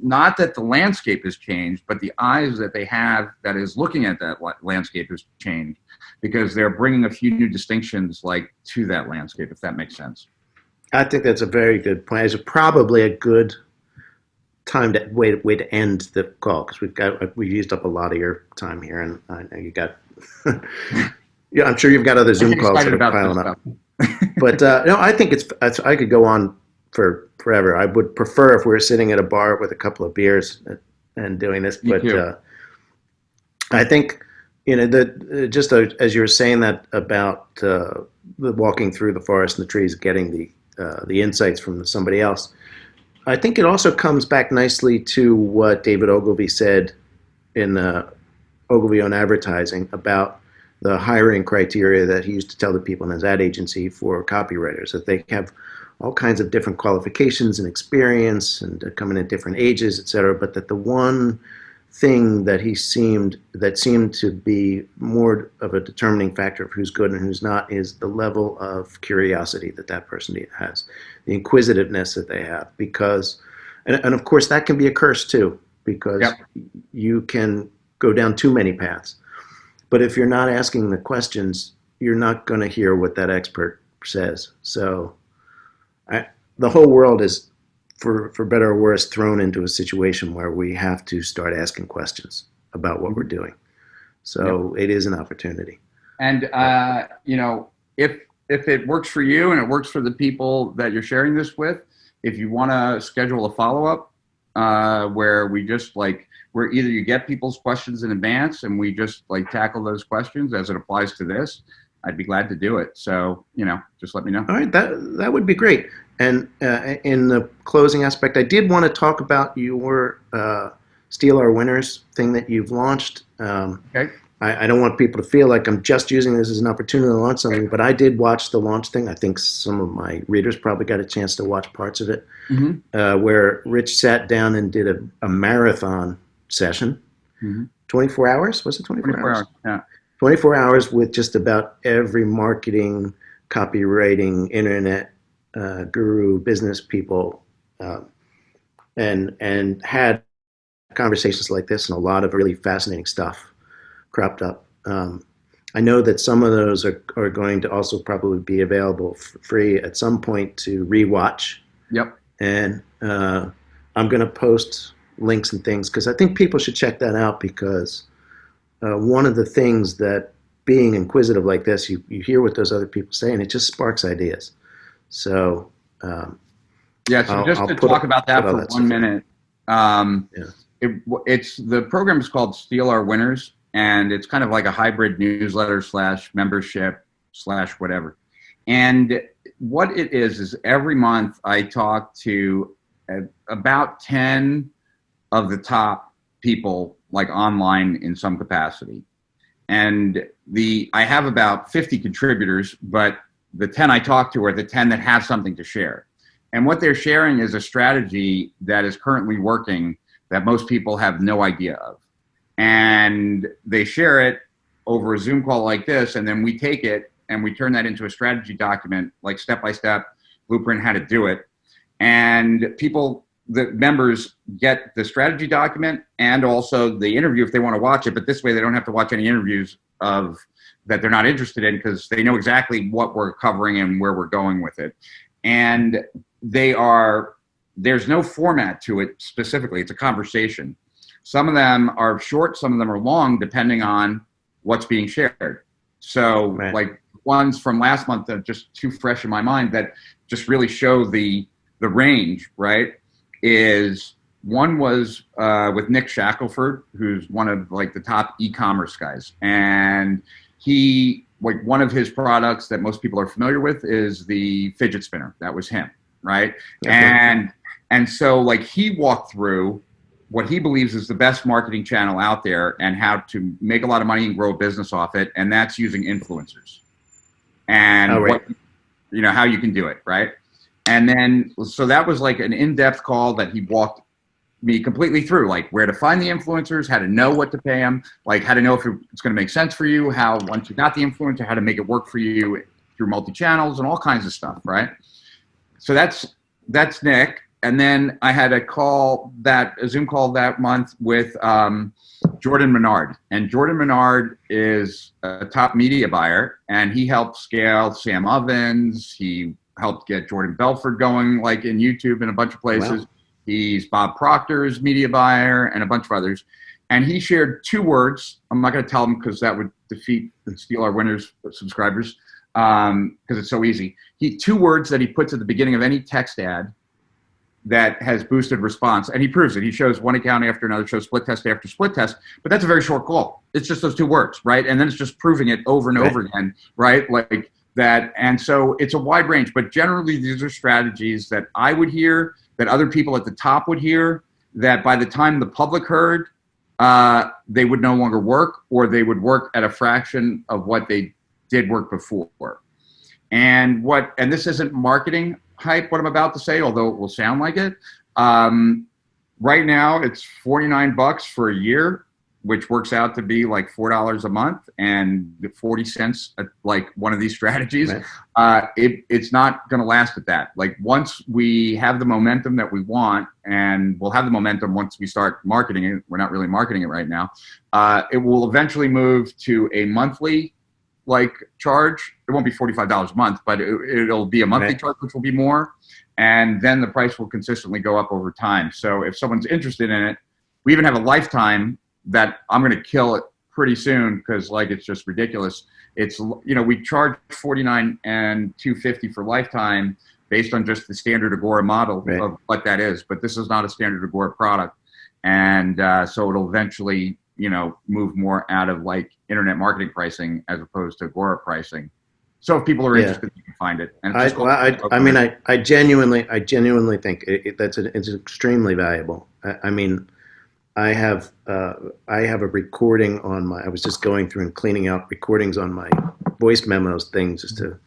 not that the landscape has changed, but the eyes that they have that is looking at that landscape has changed, because they're bringing a few new distinctions, like, to that landscape, if that makes sense. I think that's a very good point. It's probably a good time to way to end the call, because we've used up a lot of your time here, and I know you got yeah, I'm sure you've got other Zoom calls that are piling up. But no, I think I could go on for forever. I would prefer if we were sitting at a bar with a couple of beers and doing this. But I think, just as you were saying that about the walking through the forest and the trees, getting the insights from somebody else, I think it also comes back nicely to what David Ogilvy said in Ogilvy on Advertising about the hiring criteria that he used to tell the people in his ad agency for copywriters, that they have all kinds of different qualifications and experience and coming at different ages, et cetera, but that the one thing that seemed to be more of a determining factor of who's good and who's not is the level of curiosity that person has, the inquisitiveness that they have, because, and of course that can be a curse too, because you can go down too many paths. But if you're not asking the questions, you're not going to hear what that expert says. So the whole world is, for better or worse, thrown into a situation where we have to start asking questions about what we're doing. So it is an opportunity. And, if it works for you and it works for the people that you're sharing this with, if you want to schedule a follow-up where we just, like, where either you get people's questions in advance and we just, like, tackle those questions as it applies to this, I'd be glad to do it. So, just let me know. All right, that would be great. And in the closing aspect, I did want to talk about your Steal Our Winners thing that you've launched. Okay. I don't want people to feel like I'm just using this as an opportunity to launch something, but I did watch the launch thing. I think some of my readers probably got a chance to watch parts of it, where Rich sat down and did a marathon session. 24 hours? Was it 24 hours? Yeah. 24 hours with just about every marketing, copywriting, internet guru, business people, and had conversations like this, and a lot of really fascinating stuff cropped up. I know that some of those are going to also probably be available for free at some point to rewatch. Yep. And I'm going to post links and things, because I think people should check that out, because one of the things that being inquisitive like this, you hear what those other people say, and it just sparks ideas. So Yeah, so just to talk about that for 1 minute, yeah. it's the program is called Steal Our Winners, and it's kind of like a hybrid newsletter / membership / whatever. And what it is every month I talk to about 10 of the top people, like online in some capacity. And I have about 50 contributors, but the 10 I talk to are the 10 that have something to share. And what they're sharing is a strategy that is currently working that most people have no idea of. And they share it over a Zoom call like this, and then we take it and we turn that into a strategy document, like step-by-step blueprint how to do it. And people, the members, get the strategy document and also the interview if they want to watch it. But this way they don't have to watch any interviews of that they're not interested in, because they know exactly what we're covering and where we're going with it. And there's no format to it specifically. It's a conversation. Some of them are short, some of them are long, depending on what's being shared. So right. Like ones from last month that are just too fresh in my mind that just really show the range, right? Is one was with Nick Shackelford, who's one of like the top e-commerce guys. And he, like one of his products that most people are familiar with is the fidget spinner. That was him, right? Okay. And so like he walked through what he believes is the best marketing channel out there and how to make a lot of money and grow a business off it. And that's using influencers and how you can do it, right? And then, so that was like an in-depth call that he walked me completely through, like where to find the influencers, how to know what to pay them, like how to know if it's going to make sense for you, how once you got the influencer, how to make it work for you through multi-channels and all kinds of stuff, right? So that's Nick. And then I had a Zoom call that month with Jordan Menard. And Jordan Menard is a top media buyer, and he helped scale Sam Ovens. He helped get Jordan Belfort going, like in YouTube and a bunch of places. Wow. He's Bob Proctor's media buyer and a bunch of others. And he shared 2 words. I'm not going to tell them because that would defeat and steal our winners subscribers, because it's so easy. 2 words that he puts at the beginning of any text ad that has boosted response. And he proves it. He shows one account after another, shows split test after split test. But that's a very short call. It's just those 2 words, right? And then it's just proving it over and over again, right? Like that. And so it's a wide range. But generally, these are strategies that I would hear, that other people at the top would hear, that by the time the public heard, they would no longer work, or they would work at a fraction of what they did work before. And this isn't marketing hype, what I'm about to say, although it will sound like it. Right now, it's $49 for a year, which works out to be like $4 a month and 40 cents at like one of these strategies. Right. It's not going to last at that. Like once we have the momentum that we want, and we'll have the momentum once we start marketing it. We're not really marketing it right now. It will eventually move to a monthly charge. It won't be $45 a month, but it'll be a monthly charge, which will be more. And then the price will consistently go up over time. So if someone's interested in it, we even have a lifetime that I'm going to kill it pretty soon, because it's just ridiculous. It's, we charge $49 and $250 for lifetime based on just the standard Agora model of what that is. But this is not a standard Agora product. And so it'll eventually, move more out of internet marketing pricing as opposed to Agora pricing. So if people are interested, you can find it. And I genuinely think it's extremely valuable. I have a recording on I was just going through and cleaning out recordings on my voice memos things, just to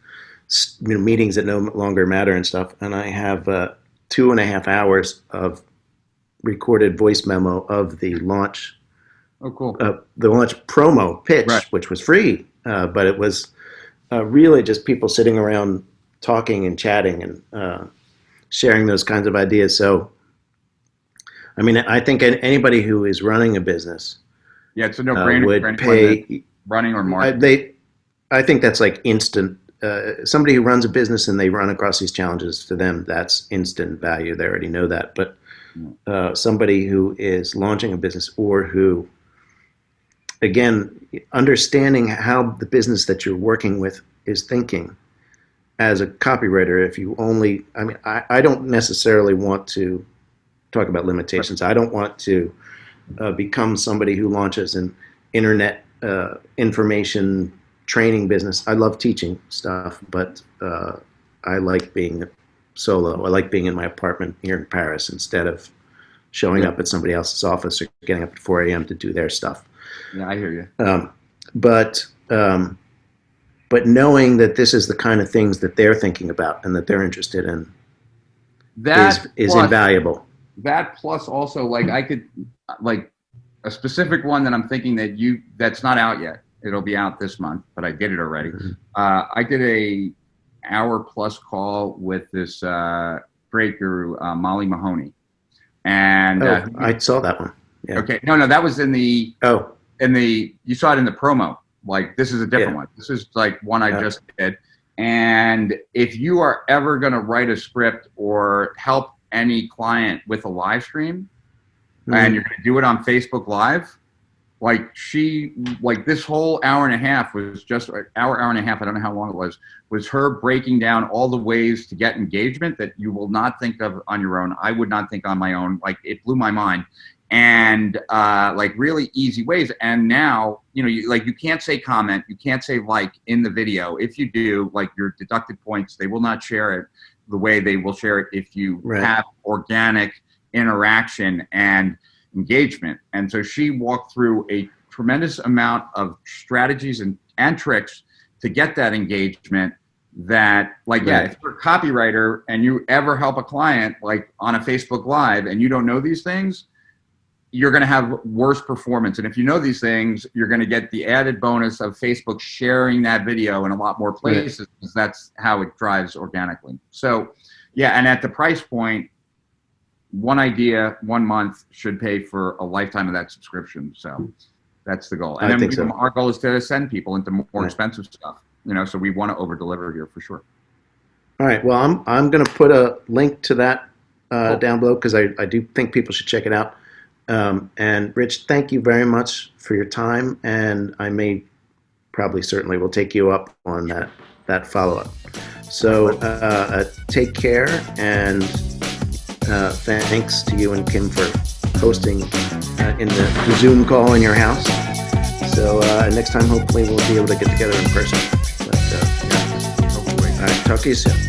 meetings that no longer matter and stuff. And I have 2.5 hours of recorded voice memo of the launch. Oh, cool. The launch promo pitch, which was free, but it was really just people sitting around talking and chatting and sharing those kinds of ideas. So, I think anybody who is running a business, it's a no-brainer would pay running or marketing. I think that's like instant. Somebody who runs a business and they run across these challenges, to them, that's instant value. They already know that. But somebody who is launching a business, or who, again, understanding how the business that you're working with is thinking. As a copywriter, if you only, I don't necessarily want to talk about limitations. I don't want to become somebody who launches an internet information training business. I love teaching stuff, but I like being solo. I like being in my apartment here in Paris instead of showing up at somebody else's office or getting up at 4 a.m. to do their stuff. Yeah, I hear you. But knowing that this is the kind of things that they're thinking about and that they're interested in is invaluable. That plus also, like, I could, like, a specific one that I'm thinking that's not out yet. It'll be out this month, but I did it already. Mm-hmm. I did a hour-plus call with this great guru, Molly Mahoney. And I saw that one. Yeah. Okay. No, that was in the you saw it in the promo. Like, this is a different one. This is like one I just did. And if you are ever going to write a script or help any client with a live stream, and you're going to do it on Facebook Live, like, this whole hour and a half was just hour and a half. I don't know how long it was her breaking down all the ways to get engagement that you will not think of on your own. I would not think on my own. Like, it blew my mind. And like, really easy ways. And now, you can't say comment, you can't say like in the video. If you do, like, your deducted points, they will not share it the way they will share it if you have organic interaction and engagement. And so she walked through a tremendous amount of strategies and tricks to get that engagement. That, like, if you're a copywriter and you ever help a client, like, on a Facebook Live, and you don't know these things, you're going to have worse performance. And if you know these things, you're going to get the added bonus of Facebook sharing that video in a lot more places, because that's how it drives organically. So, and at the price point, one idea, 1 month should pay for a lifetime of that subscription. So that's the goal. And then our goal is to send people into more expensive stuff, so we want to over deliver here for sure. All right. Well, I'm going to put a link to that down below, because I do think people should check it out. And Rich, thank you very much for your time, and I certainly will take you up on that follow-up. So take care, and thanks to you and Kim for hosting in the Zoom call in your house. So next time, hopefully, we'll be able to get together in person. But, hopefully. All right, talk to you soon.